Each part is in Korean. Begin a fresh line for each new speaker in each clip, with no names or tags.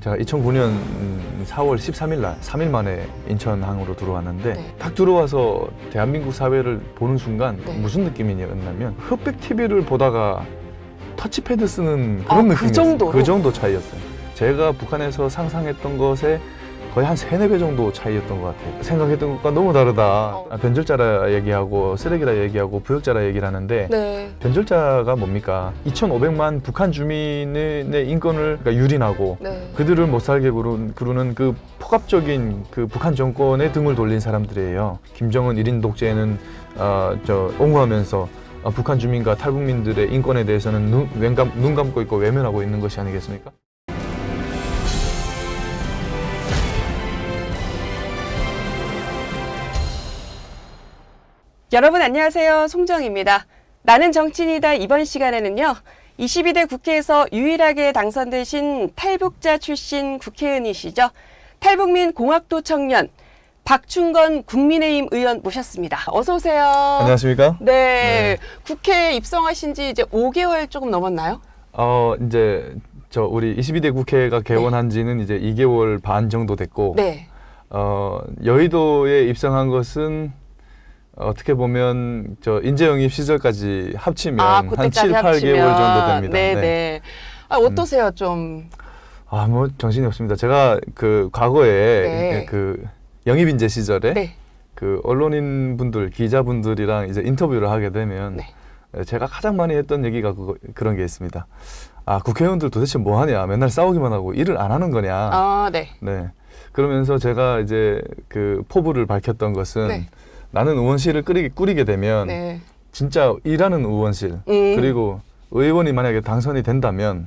제가 2009년 4월 13일 날 3일 만에 인천항으로 들어왔는데
네.
딱 들어와서 대한민국 사회를 보는 순간
네.
무슨 느낌이냐면 흑백 TV를 보다가 터치패드 쓰는 그런
아, 그
느낌이었어요.
정도로?
그 정도 차이였어요. 제가 북한에서 상상했던 것에 거의 한 3, 4배 정도 차이였던 것 같아요. 생각했던 것과 너무 다르다. 변절자라 얘기하고 쓰레기라 얘기하고 부역자라 얘기를 하는데
네.
변절자가 뭡니까? 2,500만 북한 주민의 인권을 그러니까 유린하고
네.
그들을 못 살게 구르는 그 폭압적인 그 북한 정권에 등을 돌린 사람들이에요. 김정은 1인 독재는 옹호하면서 북한 주민과 탈북민들의 인권에 대해서는 눈 감고 있고 외면하고 있는 것이 아니겠습니까?
여러분 안녕하세요. 송정입니다. 나는 정치인이다. 이번 시간에는요. 22대 국회에서 유일하게 당선되신 탈북자 출신 국회의원이시죠. 탈북민 공학도 청년 박충건 국민의힘 의원 모셨습니다. 어서 오세요.
안녕하십니까?
네. 국회에 입성하신 지 이제 5개월 조금 넘었나요?
이제 우리 22대 국회가 개원한 지는 이제 2개월 반 정도 됐고
네.
여의도에 입성한 것은 어떻게 보면 인재영입 시절까지 합치면 한 7, 8개월 정도 됩니다.
네네. 네. 어떠세요, 좀?
뭐 정신이 없습니다. 제가 그 과거에
네.
그 영입인재 시절에
네.
그 언론인분들, 기자분들이랑 이제 인터뷰를 하게 되면
네.
제가 가장 많이 했던 얘기가 그런 게 있습니다. 국회의원들 도대체 뭐 하냐? 맨날 싸우기만 하고 일을 안 하는 거냐?
네.
네. 그러면서 제가 이제 그 포부를 밝혔던 것은
네.
나는 의원실을 꾸리게 되면
네.
진짜 일하는 의원실 그리고 의원이 만약에 당선이 된다면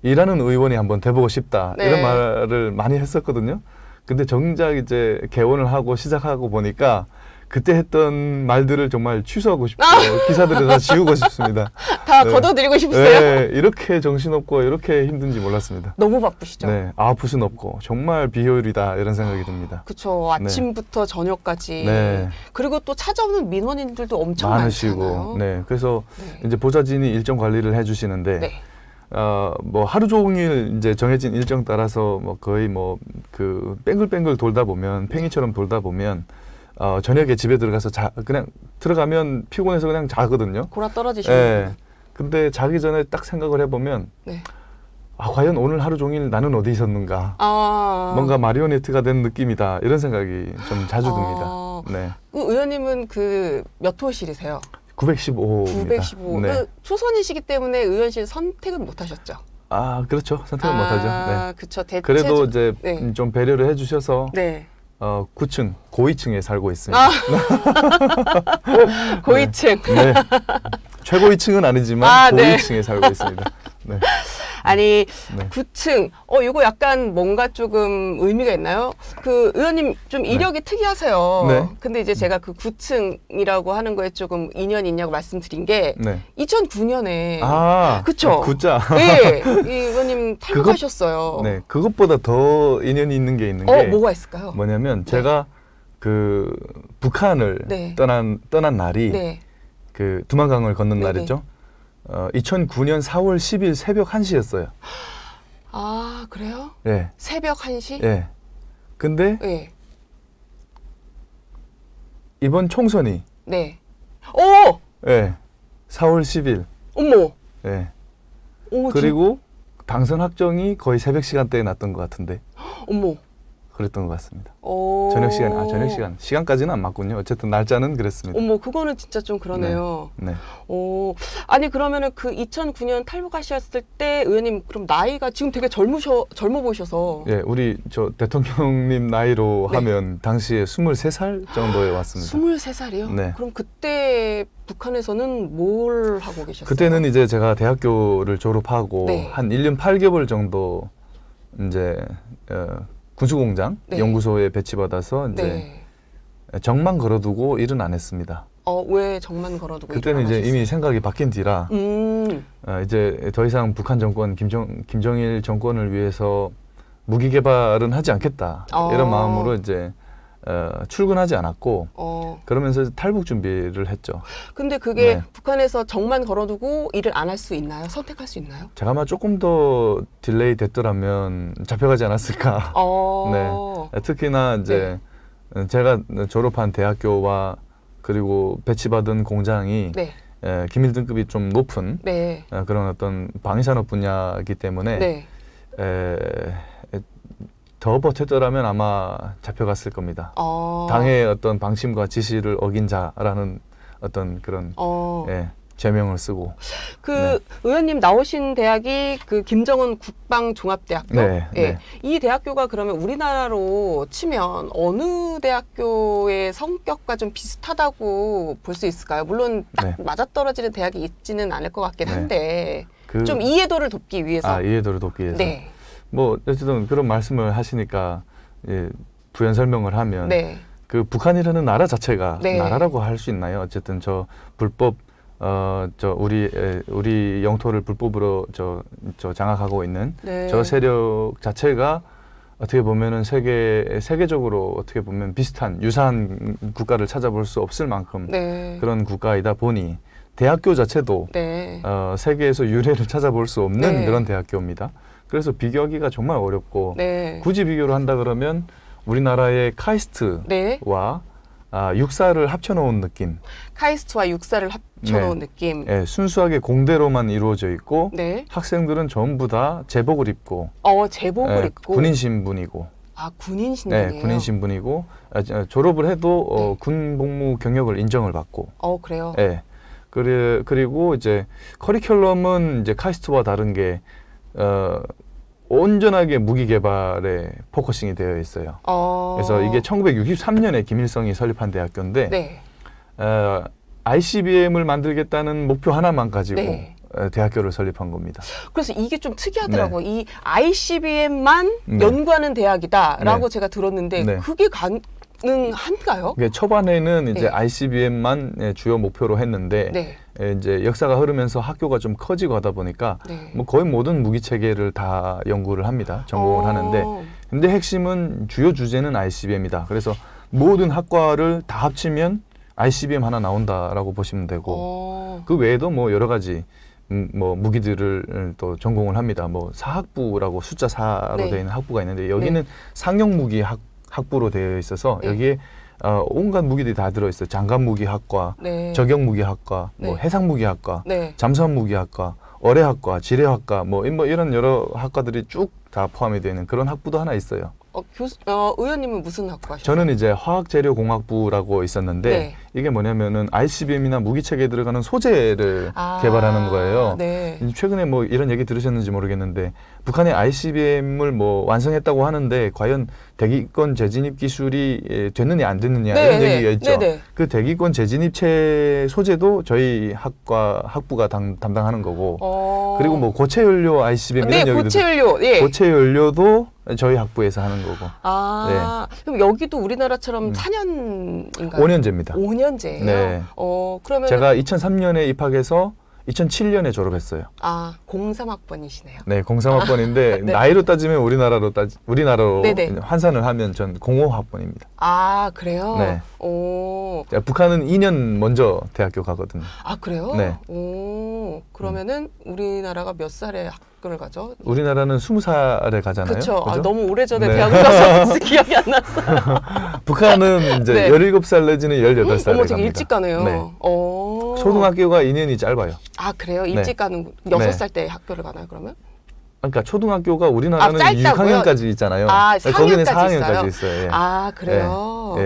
일하는 의원이 한번 돼보고 싶다.
네.
이런 말을 많이 했었거든요. 근데 정작 이제 개원을 하고 시작하고 보니까 그때 했던 말들을 정말 취소하고 싶어요. 기사들을 다 지우고 싶습니다.
다
네.
걷어들이고 싶으세요?
네, 이렇게 정신없고 이렇게 힘든지 몰랐습니다.
너무 바쁘시죠?
네, 아프순 없고 정말 비효율이다 이런 생각이 듭니다.
그렇죠. 아침부터 저녁까지.
네.
그리고 또 찾아오는 민원인들도 엄청
많으시고,
많잖아요.
네, 그래서
네.
이제 보좌진이 일정 관리를 해주시는데,
네.
뭐 하루 종일 이제 정해진 일정 따라서 뭐 거의 뭐 그 뺑글뺑글 돌다 보면 팽이처럼 돌다 보면 저녁에 집에 들어가서 그냥 들어가면 피곤해서 그냥 자거든요.
골아 떨어지시는.
네. 근데 자기 전에 딱 생각을 해보면,
네.
과연 오늘 하루 종일 나는 어디 있었는가? 뭔가 마리오네트가 된 느낌이다. 이런 생각이 좀 자주 듭니다. 네.
그 의원님은 그 몇 호실이세요?
915입니다.
915.
네.
그 초선이시기 때문에 의원실 선택은 못 하셨죠?
그렇죠. 선택은 못하죠. 네.
그렇죠.
그래도 이제
네.
좀 배려를 해주셔서
네.
9층 고위층에 살고 있습니다.
고위층.
네. 최고위층은 아니지만
네.
고위층에 살고 있습니다. 네.
아니,
네.
9층. 이거 약간 뭔가 조금 의미가 있나요? 그 의원님 좀 이력이 특이하세요.
네.
근데 이제 제가 그 9층이라고 하는 거에 조금 인연이 있냐고 말씀드린 게
네.
2009년에 그쵸?
구자.
네. 이 의원님 탈북하셨어요.
네. 그것보다 더 인연이 있는 게 있는 게
뭐가 있을까요?
뭐냐면 제가 그 북한을
네.
떠난 날이
네.
그 두만강을 걷는
네네.
날이죠. 2009년 4월 10일 새벽 1시였어요.
그래요?
네.
새벽 1시?
네. 근데
네.
이번 총선이
네.
네. 4월 10일.
어머.
네.
오,
그리고 당선 확정이 거의 새벽 시간대에 났던 것 같은데
어머.
그랬던 것 같습니다.
오.
저녁 시간. 시간까지는 안 맞군요. 어쨌든 날짜는 그랬습니다.
어머, 그거는 진짜 좀 그러네요.
네.
아니 그러면은 그 2009년 탈북하셨을 때 의원님 그럼 나이가 지금 되게 젊어 보이셔서.
예, 우리 대통령님 나이로
네.
하면 당시에 23살 정도에 왔습니다.
23살이요?
네.
그럼 그때 북한에서는 뭘 하고 계셨어요?
그때는 이제 제가 대학교를 졸업하고
네.
한 1년 8개월 정도 이제 군수공장
네.
연구소에 배치받아서 이제
네.
정만 걸어두고 일은 안 했습니다.
왜 정만 걸어두고
그때는 이제 이미 생각이 바뀐 뒤라 이제 더 이상 북한 정권 김정일 정권을 위해서 무기 개발은 하지 않겠다 이런 마음으로 이제 출근하지 않았고
어.
그러면서 탈북 준비를 했죠.
근데 그게
네.
북한에서 정만 걸어두고 일을 안 할 수 있나요? 선택할 수 있나요?
제가 아마 조금 더 딜레이 됐더라면 잡혀가지 않았을까. 네. 특히나 이제 제가 졸업한 대학교와 그리고 배치받은 공장이
네.
기밀 등급이 좀 높은
네.
그런 어떤 방위산업 분야이기 때문에
네.
더 버텼더라면 아마 잡혀갔을 겁니다.
어.
당의 어떤 방침과 지시를 어긴 자라는 어떤 그런 죄명을 쓰고.
그 의원님 나오신 대학이 그 김정은 국방종합대학교.
네,
예.
네.
이 대학교가 그러면 우리나라로 치면 어느 대학교의 성격과 좀 비슷하다고 볼 수 있을까요? 물론 딱 맞아떨어지는 대학이 있지는 않을 것 같긴 한데 좀 이해도를 돕기 위해서.
이해도를 돕기 위해서.
네.
뭐 어쨌든 그런 말씀을 하시니까 부연 설명을 하면 그 북한이라는 나라 자체가 나라라고 할 수 있나요? 어쨌든 저 불법 우리 영토를 불법으로 장악하고 있는 저 세력 자체가 어떻게 보면은 세계적으로 어떻게 보면 비슷한 유사한 국가를 찾아볼 수 없을 만큼 그런 국가이다 보니 대학교 자체도 세계에서 유례를 찾아볼 수 없는 그런 대학교입니다. 그래서 비교하기가 정말 어렵고 굳이 비교를 한다 그러면 우리나라의 카이스트와 육사를 합쳐놓은 느낌.
카이스트와 육사를 합쳐놓은 느낌.
순수하게 공대로만 이루어져 있고 학생들은 전부 다 제복을 입고
제복을 입고
군인 신분이고
군인 신분이에요?
군인 신분이고 졸업을 해도 군 복무 경력을 인정을 받고
그래요?
그리고 이제 커리큘럼은 이제 카이스트와 다른 게 온전하게 무기 개발에 포커싱이 되어 있어요. 그래서 이게 1963년에 김일성이 설립한 대학교인데 ICBM을 만들겠다는 목표 하나만 가지고 대학교를 설립한 겁니다.
그래서 이게 좀 특이하더라고요. 이 ICBM만 연구하는 대학이다라고 제가 들었는데 그게 가능한가요?
초반에는 이제 ICBM만 주요 목표로 했는데 이제 역사가 흐르면서 학교가 좀 커지고 하다 보니까 뭐 거의 모든 무기 체계를 다 연구를 합니다. 전공을 하는데 근데 핵심은 주요 주제는 ICBM이다. 그래서 모든 학과를 다 합치면 ICBM 하나 나온다라고 보시면 되고 그 외에도 뭐 여러 가지 뭐 무기들을 또 전공을 합니다. 뭐 사학부라고 숫자 4로 되어 있는 학부가 있는데 여기는 상용 무기 학부로 되어 있어서 여기에 온갖 무기들이 다 들어있어요. 장갑 무기학과, 저격 무기학과, 뭐 해상 무기학과, 잠수함 무기학과, 어뢰학과, 지뢰학과, 뭐 이런 여러 학과들이 쭉 다 포함이 되어 있는 그런 학부도 하나 있어요.
의원님은 무슨 학과 하셨어요?
저는 이제 화학재료공학부라고 있었는데 이게 뭐냐면은 ICBM이나 무기체계에 들어가는 소재를 개발하는 거예요. 최근에 뭐 이런 얘기 들으셨는지 모르겠는데 북한이 ICBM을 뭐 완성했다고 하는데 과연 대기권 재진입 기술이 됐느냐 안 됐느냐 이런 얘기가 있죠. 그 대기권 재진입체 소재도 저희 학부가 담당하는 거고 그리고 뭐 고체 연료 ICBM 이런 얘기도
고체 연료.
고체 연료도 저희 학부에서 하는 거고.
그럼 여기도 우리나라처럼 4년인가요?
5년제입니다.
5년제예요? 그러면
제가 2003년에 입학해서 2007년에 졸업했어요.
03학번이시네요.
네, 03학번인데 나이로 따지면 우리나라로 환산을 하면 전 05학번입니다.
그래요?
네. 북한은 2년 먼저 대학교 가거든요.
그래요? 그러면은 우리나라가 몇 살에 학교를 가죠?
우리나라는 20살에 가잖아요.
그렇죠. 너무 오래전에 대학을 가서 기억이 안 났어요.
북한은 이제 17살 내지는 18살에
어머,
갑니다.
되게 일찍 가네요.
초등학교가 2년이 짧아요.
그래요? 일찍 가는 6살 때 학교를 가나요, 그러면?
그러니까 초등학교가 우리나라는 6학년까지 있잖아요. 거기는 4학년까지 있어요.
그래요?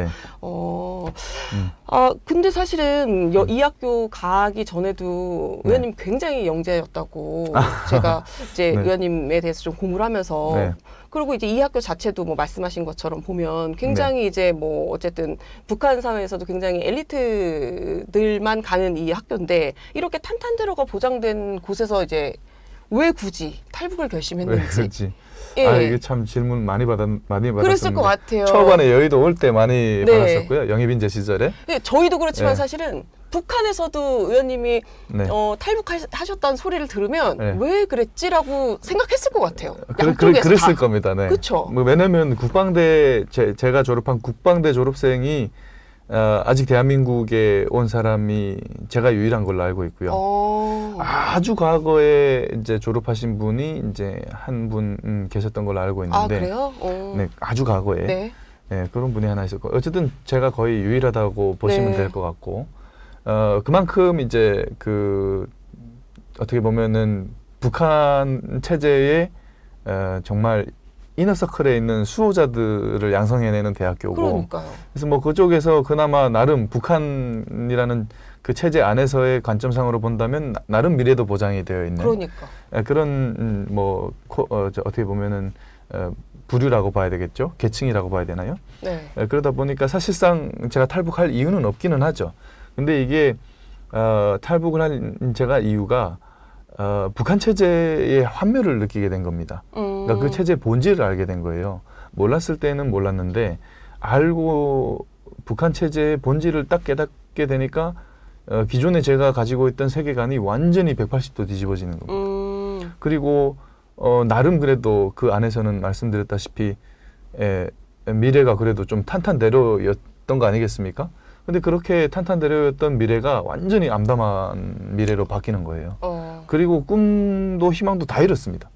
근데 사실은 이 학교 가기 전에도 의원님 굉장히 영재였다고 제가 이제 의원님에 대해서 좀 공부를 하면서 그리고 이제 이 학교 자체도 뭐 말씀하신 것처럼 보면 굉장히 이제 뭐 어쨌든 북한 사회에서도 굉장히 엘리트들만 가는 이 학교인데 이렇게 탄탄대로가 보장된 곳에서 이제 왜 굳이 탈북을 결심했는지.
이게 참 질문 많이 받았습니다.
그랬을 것 같아요.
초반에 여의도 올 때 많이 받았었고요. 영입인재 시절에.
저희도 그렇지만 사실은 북한에서도 의원님이
네.
탈북하셨다는 소리를 들으면
네.
왜 그랬지라고 생각했을 것 같아요. 양쪽에서
그랬을
다.
겁니다. 네.
그쵸?
뭐 왜냐면 국방대 제가 졸업한 국방대 졸업생이 아직 대한민국에 온 사람이 제가 유일한 걸로 알고 있고요. 아주 과거에 이제 졸업하신 분이 이제 한 분 계셨던 걸로 알고 있는데.
아, 그래요?
네, 아주 과거에.
네.
네, 그런 분이 하나 있었고 어쨌든 제가 거의 유일하다고 보시면
네.
될 것 같고 그만큼 이제 어떻게 보면은 북한 체제에 정말 이너서클에 있는 수호자들을 양성해내는 대학교고
그러니까요.
그래서 뭐 그쪽에서 그나마 나름 북한이라는 그 체제 안에서의 관점상으로 본다면 나름 미래도 보장이 되어 있는
그러니까.
그런 어떻게 보면은 부류라고 봐야 되겠죠? 계층이라고 봐야 되나요?
네.
그러다 보니까 사실상 제가 탈북할 이유는 없기는 하죠. 근데 이게 탈북을 한 제가 이유가 북한 체제의 환멸을 느끼게 된 겁니다. 그러니까 그 체제의 본질을 알게 된 거예요. 몰랐을 때는 몰랐는데 알고 북한 체제의 본질을 딱 깨닫게 되니까 기존에 제가 가지고 있던 세계관이 완전히 180도 뒤집어지는 겁니다. 그리고 나름 그래도 그 안에서는 말씀드렸다시피 미래가 그래도 좀 탄탄대로였던 거 아니겠습니까? 근데 그렇게 탄탄대로였던 미래가 완전히 암담한 미래로 바뀌는 거예요. 그리고 꿈도 희망도 다 잃었습니다.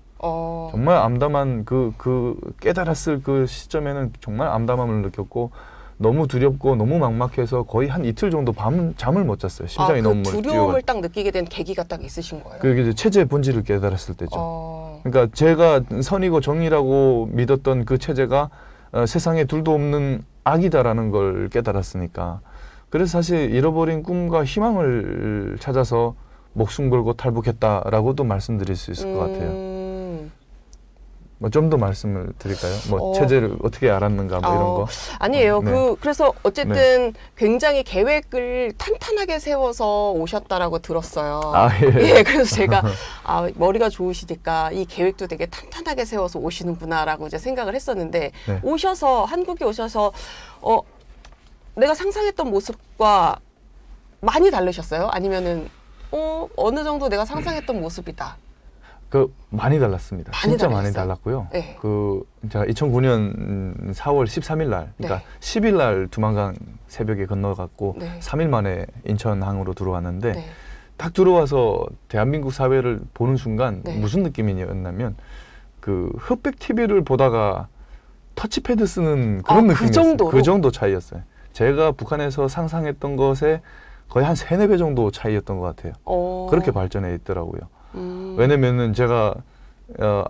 정말 암담한 그 깨달았을 그 시점에는 정말 암담함을 느꼈고 너무 두렵고 너무 막막해서 거의 한 이틀 정도 잠을 못 잤어요. 심장이 너무
두려움을 딱 느끼게 된 계기가 딱 있으신 거예요?
그게 이제 체제의 본질을 깨달았을 때죠. 그러니까 제가 선이고 정의라고 믿었던 그 체제가 세상에 둘도 없는 악이다라는 걸 깨달았으니까. 그래서 사실 잃어버린 꿈과 희망을 찾아서 목숨 걸고 탈북했다라고도 말씀드릴 수 있을 것 같아요. 뭐 좀 더 말씀을 드릴까요? 뭐 체제를 어떻게 알았는가 뭐 이런 거.
아니에요.
네.
그래서 어쨌든 굉장히 계획을 탄탄하게 세워서 오셨다라고 들었어요. 예, 그래서 제가 머리가 좋으시니까 이 계획도 되게 탄탄하게 세워서 오시는구나라고 이제 생각을 했었는데
네.
한국에 오셔서 내가 상상했던 모습과 많이 다르셨어요? 아니면은 어느 정도 내가 상상했던 모습이다.
많이 달랐습니다. 진짜 많이 달랐고요.
네.
제가 2009년 4월 13일 날, 그러니까
네.
10일 날 두만강 새벽에 건너갔고
네.
3일 만에 인천항으로 들어왔는데
네.
딱 들어와서 대한민국 사회를 보는 순간
네.
무슨 느낌이었냐면 흑백 TV를 보다가 터치패드 쓰는 그런 느낌이었어요.
정도로?
그 정도 차이였어요. 제가 북한에서 상상했던 것에 거의 한 3-4배 정도 차이였던 것 같아요. 그렇게 발전해 있더라고요. 왜냐면은 제가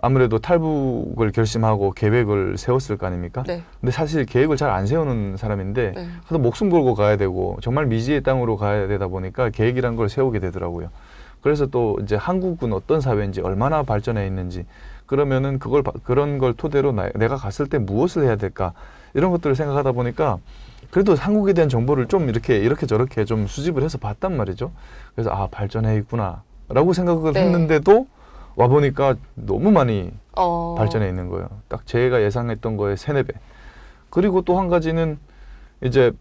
아무래도 탈북을 결심하고 계획을 세웠을 거 아닙니까?
네.
근데 사실 계획을 잘 안 세우는 사람인데
네.
그래도 목숨 걸고 가야 되고 정말 미지의 땅으로 가야 되다 보니까 계획이란 걸 세우게 되더라고요. 그래서 또 이제 한국은 어떤 사회인지 얼마나 발전해 있는지 그러면은 그런 걸 토대로 내가 갔을 때 무엇을 해야 될까 이런 것들을 생각하다 보니까 그래도 한국에 대한 정보를 좀 이렇게 저렇게 좀 수집을 해서 봤단 말이죠. 그래서 발전해 있구나. 라고 생각을
네.
했는데도 와보니까 너무 많이 발전해 있는 거예요. 딱 제가 예상했던 거에 3-4배. 그리고 또 한 가지는 이제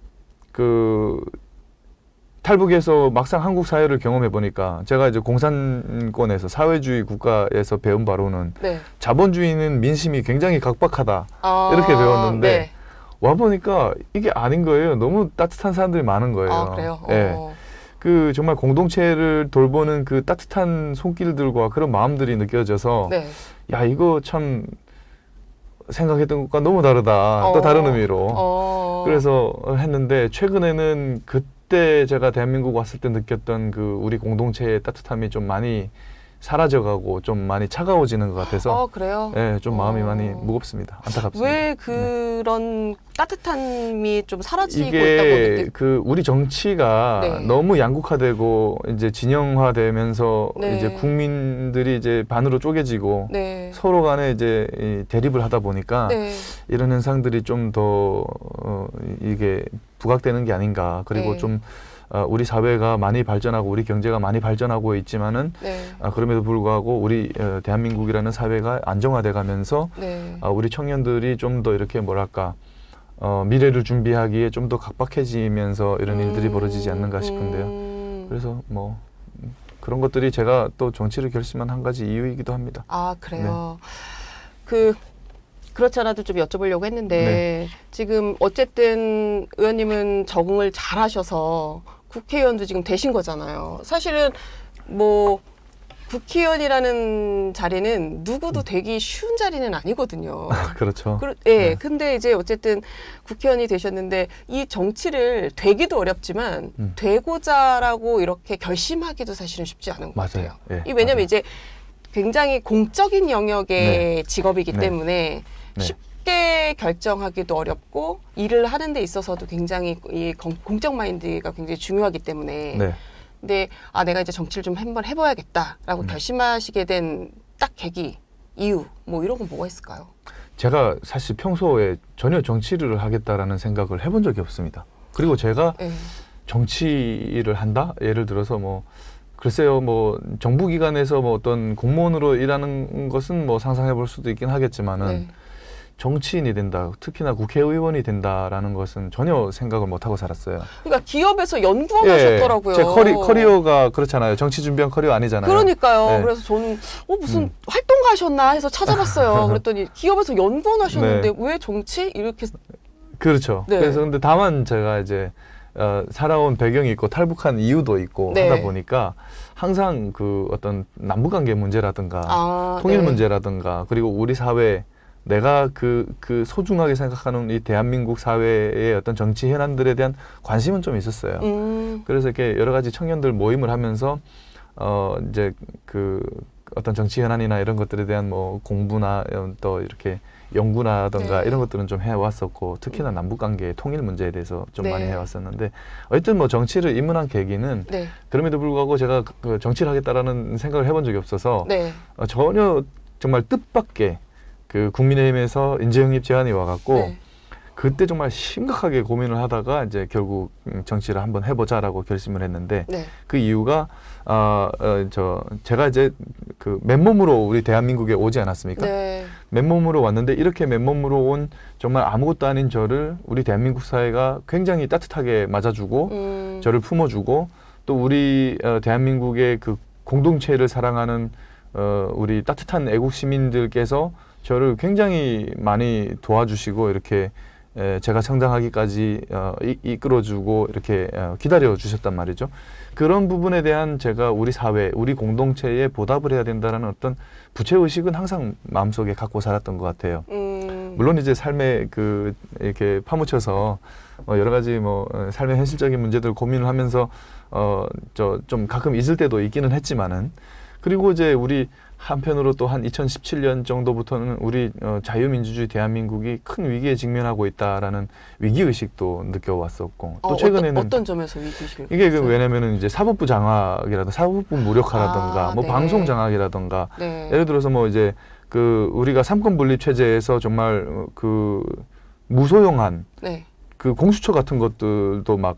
탈북에서 막상 한국 사회를 경험해 보니까 제가 이제 공산권에서 사회주의 국가에서 배운 바로는
네.
자본주의는 민심이 굉장히 각박하다. 이렇게 배웠는데
네.
와보니까 이게 아닌 거예요. 너무 따뜻한 사람들이 많은 거예요.
그래요?
네. 정말 공동체를 돌보는 그 따뜻한 손길들과 그런 마음들이 느껴져서
네.
야 이거 참 생각했던 것과 너무 다르다. 또 다른 의미로. 그래서 했는데 최근에는 그때 제가 대한민국 왔을 때 느꼈던 우리 공동체의 따뜻함이 좀 많이 사라져가고 좀 많이 차가워지는 것 같아서
그래요?
네, 좀 마음이 많이 무겁습니다. 안타깝습니다.
왜 그런 따뜻함이 좀 사라지고 있다고
이게 우리 정치가
네.
너무 양극화되고 이제 진영화되면서
네.
이제 국민들이 이제 반으로 쪼개지고
네.
서로 간에 이제 대립을 하다 보니까
네.
이런 현상들이 좀 더 이게 부각되는 게 아닌가. 그리고
네.
좀 우리 사회가 많이 발전하고 우리 경제가 많이 발전하고 있지만은
네.
그럼에도 불구하고 우리 대한민국이라는 사회가 안정화돼 가면서
네.
우리 청년들이 좀 더 이렇게 뭐랄까 미래를 준비하기에 좀 더 각박해지면서 이런 일들이 벌어지지 않는가 싶은데요. 그래서 뭐 그런 것들이 제가 또 정치를 결심한 한 가지 이유이기도 합니다.
아, 그래요. 그렇지 않아도 좀 여쭤보려고 했는데 지금 어쨌든 의원님은 적응을 잘 하셔서 국회의원도 지금 되신 거잖아요. 사실은 뭐 국회의원이라는 자리는 누구도 되기 쉬운 자리는 아니거든요.
그렇죠.
근데 이제 어쨌든 국회의원이 되셨는데 이 정치를 되기도 어렵지만 되고자라고 이렇게 결심하기도 사실은 쉽지 않은 것
맞아요.
같아요. 왜냐면 이제 굉장히 공적인 영역의 직업이기 때문에 쉽게 결정하기도 어렵고 일을 하는 데 있어서도 굉장히 이 공적 마인드가 굉장히 중요하기 때문에 근데 내가 이제 정치를 좀 한번 해봐야겠다라고 결심하시게 된 딱 계기, 이유 뭐 이런 건 뭐가 있을까요?
제가 사실 평소에 전혀 정치를 하겠다라는 생각을 해본 적이 없습니다. 그리고 제가 정치를 한다? 예를 들어서 뭐 글쎄요, 뭐 정부기관에서 뭐 어떤 공무원으로 일하는 것은 뭐 상상해 볼 수도 있긴 하겠지만은 정치인이 된다, 특히나 국회의원이 된다라는 것은 전혀 생각을 못 하고 살았어요.
그러니까 기업에서 연구원 하셨더라고요.
제 커리어가 그렇잖아요. 정치 준비한 커리어 아니잖아요.
그러니까요. 그래서 저는 무슨 활동가 하셨나 해서 찾아봤어요. 그랬더니 기업에서 연구원 하셨는데 왜 정치? 이렇게.
그렇죠. 그래서 근데 다만 제가 이제 살아온 배경이 있고 탈북한 이유도 있고 하다 보니까 항상 그 어떤 남북관계 문제라든가 통일 문제라든가 그리고 우리 사회 내가 그 소중하게 생각하는 이 대한민국 사회의 어떤 정치 현안들에 대한 관심은 좀 있었어요. 그래서 이렇게 여러 가지 청년들 모임을 하면서 이제 그 어떤 정치 현안이나 이런 것들에 대한 뭐 공부나 또 이렇게 연구라든가 이런 것들은 좀 해왔었고 특히나 남북관계 통일 문제에 대해서 좀 많이 해왔었는데 어쨌든 뭐 정치를 입문한 계기는 그럼에도 불구하고 제가 그 정치를 하겠다라는 생각을 해본 적이 없어서 전혀 정말 뜻밖의 그 국민의힘에서 인재영입 제안이 와갖고 그때 정말 심각하게 고민을 하다가 이제 결국 정치를 한번 해보자라고 결심을 했는데 그 이유가 제가 이제 그 맨몸으로 우리 대한민국에 오지 않았습니까? 맨몸으로 왔는데 이렇게 맨몸으로 온 정말 아무것도 아닌 저를 우리 대한민국 사회가 굉장히 따뜻하게 맞아주고 저를 품어주고 또 우리 대한민국의 그 공동체를 사랑하는 우리 따뜻한 애국 시민들께서 저를 굉장히 많이 도와주시고 이렇게 제가 성장하기까지 이끌어주고 이렇게 기다려주셨단 말이죠. 그런 부분에 대한 제가 우리 사회, 우리 공동체에 보답을 해야 된다는 어떤 부채의식은 항상 마음속에 갖고 살았던 것 같아요. 물론 이제 삶에 이렇게 파묻혀서 여러 가지 뭐 삶의 현실적인 문제들 고민을 하면서 좀 가끔 잊을 때도 있기는 했지만은 그리고 이제 우리 한편으로 또 한 2017년 정도부터는 우리 자유민주주의 대한민국이 큰 위기에 직면하고 있다라는 위기의식도 느껴왔었고 또 최근에는
어떤 점에서 위기의식을
이게 왜냐면은 이제 사법부 장악이라든가 사법부 무력화라든가 뭐 방송 장악이라든가 예를 들어서 뭐 이제 그 우리가 삼권 분립 체제에서 정말 그 무소용한 그 공수처 같은 것들도 막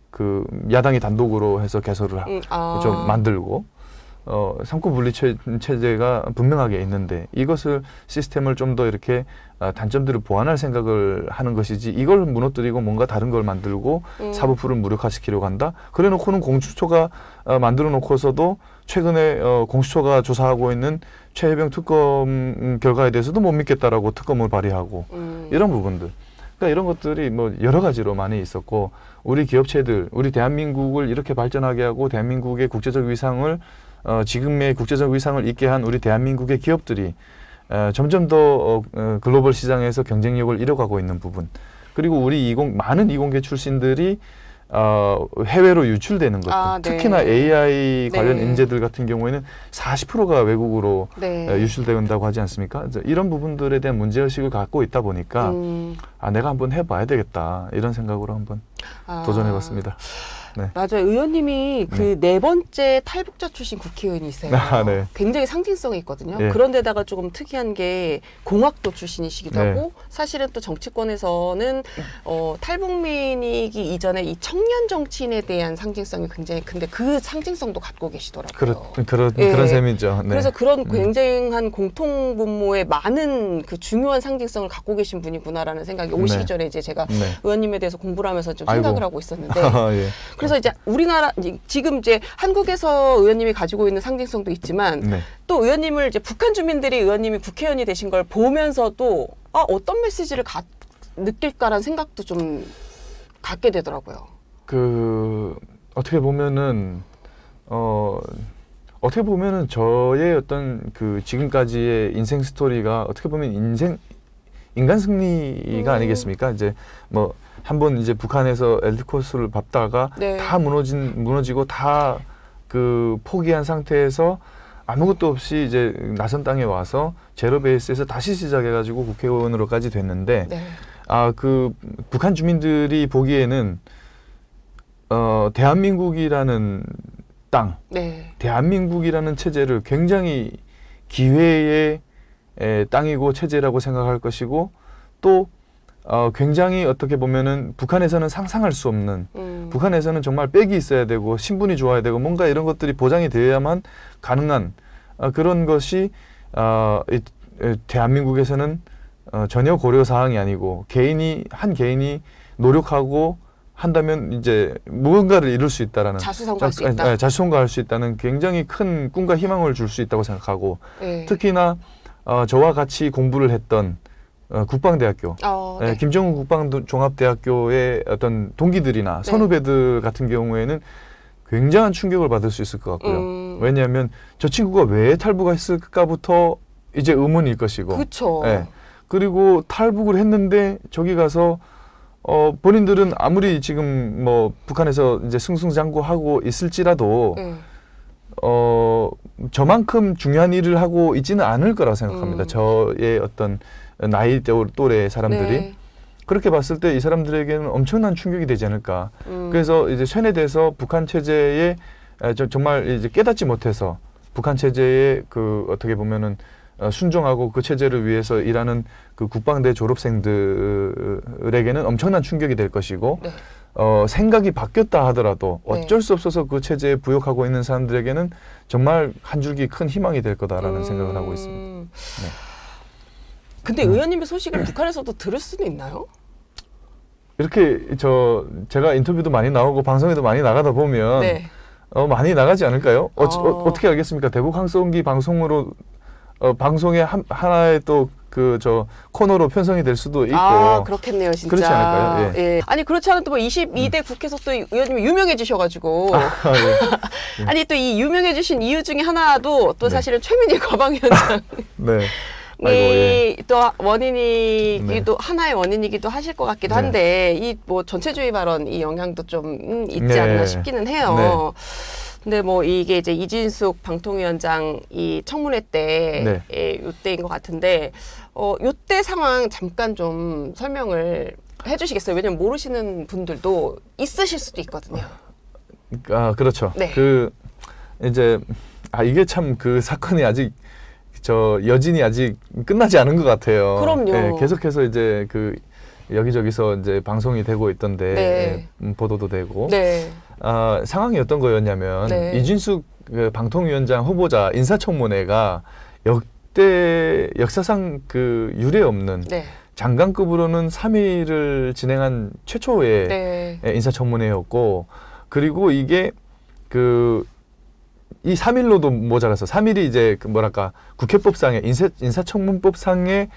그 야당이 단독으로 해서 개설을 좀 만들고 삼권 분립 체제가 분명하게 있는데 이것을 시스템을 좀 더 이렇게 단점들을 보완할 생각을 하는 것이지 이걸 무너뜨리고 뭔가 다른 걸 만들고 사법부를 무력화시키려고 한다. 그래놓고는 공수처가 만들어 놓고서도 최근에 공수처가 조사하고 있는 최혜병 특검 결과에 대해서도 못 믿겠다라고 특검을 발의하고 이런 부분들. 그러니까 이런 것들이 뭐 여러 가지로 많이 있었고 우리 기업체들, 우리 대한민국을 이렇게 발전하게 하고 대한민국의 국제적 위상을 지금의 국제적 위상을 있게 한 우리 대한민국의 기업들이 점점 더 글로벌 시장에서 경쟁력을 잃어가고 있는 부분 그리고 우리 많은 이공계 출신들이 해외로 유출되는 것들 특히나 AI 관련 인재들 같은 경우에는 40%가 외국으로 유출된다고 하지 않습니까? 이런 부분들에 대한 문제의식을 갖고 있다 보니까 내가 한번 해봐야 되겠다 이런 생각으로 한번 도전해봤습니다.
맞아요. 의원님이 그 네 번째 탈북자 출신 국회의원이세요. 굉장히 상징성이 있거든요. 그런데다가 조금 특이한 게 공학도 출신이시기도 하고 사실은 또 정치권에서는 탈북민이기 이전에 이 청년 정치인에 대한 상징성이 굉장히 큰데 그 상징성도 갖고 계시더라고요.
그런 셈이죠.
그래서 그런 굉장한 공통분모의 많은 그 중요한 상징성을 갖고 계신 분이구나라는 생각이 오시기 전에 이제 제가 의원님에 대해서 공부를 하면서 좀 생각을 하고 있었는데 그래서 이제 우리나라 지금 이제 한국에서 의원님이 가지고 있는 상징성도 있지만
네.
또 의원님을 이제 북한 주민들이 의원님이 국회의원이 되신 걸 보면서도 어떤 메시지를 느낄까라는 생각도 좀 갖게 되더라고요.
어떻게 보면은 저의 어떤 그 지금까지의 인생 스토리가 어떻게 보면 인간 승리가 아니겠습니까? 이제 뭐 한번 이제 북한에서 엘리트 코스를 밟다가
네.
다 무너지고 다 그 포기한 상태에서 아무것도 없이 이제 낯선 땅에 와서 제로 베이스에서 다시 시작해가지고 국회의원으로까지 됐는데
네.
그 북한 주민들이 보기에는 대한민국이라는 땅,
네.
대한민국이라는 체제를 굉장히 기회의 땅이고 체제라고 생각할 것이고 또 굉장히 어떻게 보면은 북한에서는 상상할 수 없는 북한에서는 정말 빽이 있어야 되고 신분이 좋아야 되고 뭔가 이런 것들이 보장이 되어야만 가능한 그런 것이 대한민국에서는 전혀 고려 사항이 아니고 한 개인이 노력하고 한다면 이제 무언가를 이룰 수 있다라는
자수성가할 수 있다.
자수성가할 수 있다는 굉장히 큰 꿈과 희망을 줄 수 있다고 생각하고
네.
특히나 저와 같이 공부를 했던 국방대학교,
네.
김정은 국방종합대학교의 어떤 동기들이나
네.
선후배들 같은 경우에는 굉장한 충격을 받을 수 있을 것 같고요. 왜냐하면 저 친구가 왜 탈북했을까부터 이제 의문일 것이고,
그렇죠.
그리고 탈북을 했는데 저기 가서 본인들은 아무리 지금 뭐 북한에서 이제 승승장구하고 있을지라도 저만큼 중요한 일을 하고 있지는 않을 거라고 생각합니다. 저의 어떤 나이 또래 사람들이.
네.
그렇게 봤을 때 이 사람들에게는 엄청난 충격이 되지 않을까. 그래서 이제 쇠뇌돼서 북한 체제에 정말 이제 깨닫지 못해서 북한 체제에 그 어떻게 보면은 순종하고 그 체제를 위해서 일하는 그 국방대 졸업생들에게는 엄청난 충격이 될 것이고
네.
생각이 바뀌었다 하더라도
네.
어쩔 수 없어서 그 체제에 부역하고 있는 사람들에게는 정말 한 줄기 큰 희망이 될 거다라는 생각을 하고 있습니다. 네.
근데 의원님의 소식을 북한에서도 들을 수는 있나요?
이렇게 제가 인터뷰도 많이 나오고 방송에도 많이 나가다 보면
네.
많이 나가지 않을까요? 어떻게 알겠습니까? 대북 항성기 방송으로 방송의 하나의 또 코너로 편성이 될 수도 있고.
그렇겠네요, 진짜.
그렇지 않을까요?
예. 아니, 그렇지 않아도 뭐 22대 국회에서 또 의원님이 유명해지셔가지고.
예.
아니, 또 이 유명해지신 이유 중에 하나도 또
네.
사실은 최민희 거방위원장.
네. 아이고, 예.
또 원인이기도 하나의 원인이기도 하실 것 같기도
네.
한데 이 뭐 전체주의 발언 이 영향도 좀 있지
네.
않나 싶기는 해요.
네.
근데 뭐 이게 이제 이진숙 방통위원장 이 청문회 때 요때인 것 같은데 요때 상황 잠깐 좀 설명을 해주시겠어요? 왜냐면 모르시는 분들도 있으실 수도 있거든요.
그렇죠.
네.
이제 이게 참 그 사건이 아직 여진이 아직 끝나지 않은 것 같아요.
그럼요.
예, 계속해서 이제 여기저기서 이제 방송이 되고 있던데
네.
보도도 되고.
네.
상황이 어떤 거였냐면
네.
이진숙 방통위원장 후보자 인사청문회가 역사상 유례 없는
네.
장관급으로는 3일을 진행한 최초의
네.
인사청문회였고 그리고 이게 이 3일로도 모자라서 3일이 이제 국회법상의 인사청문법상의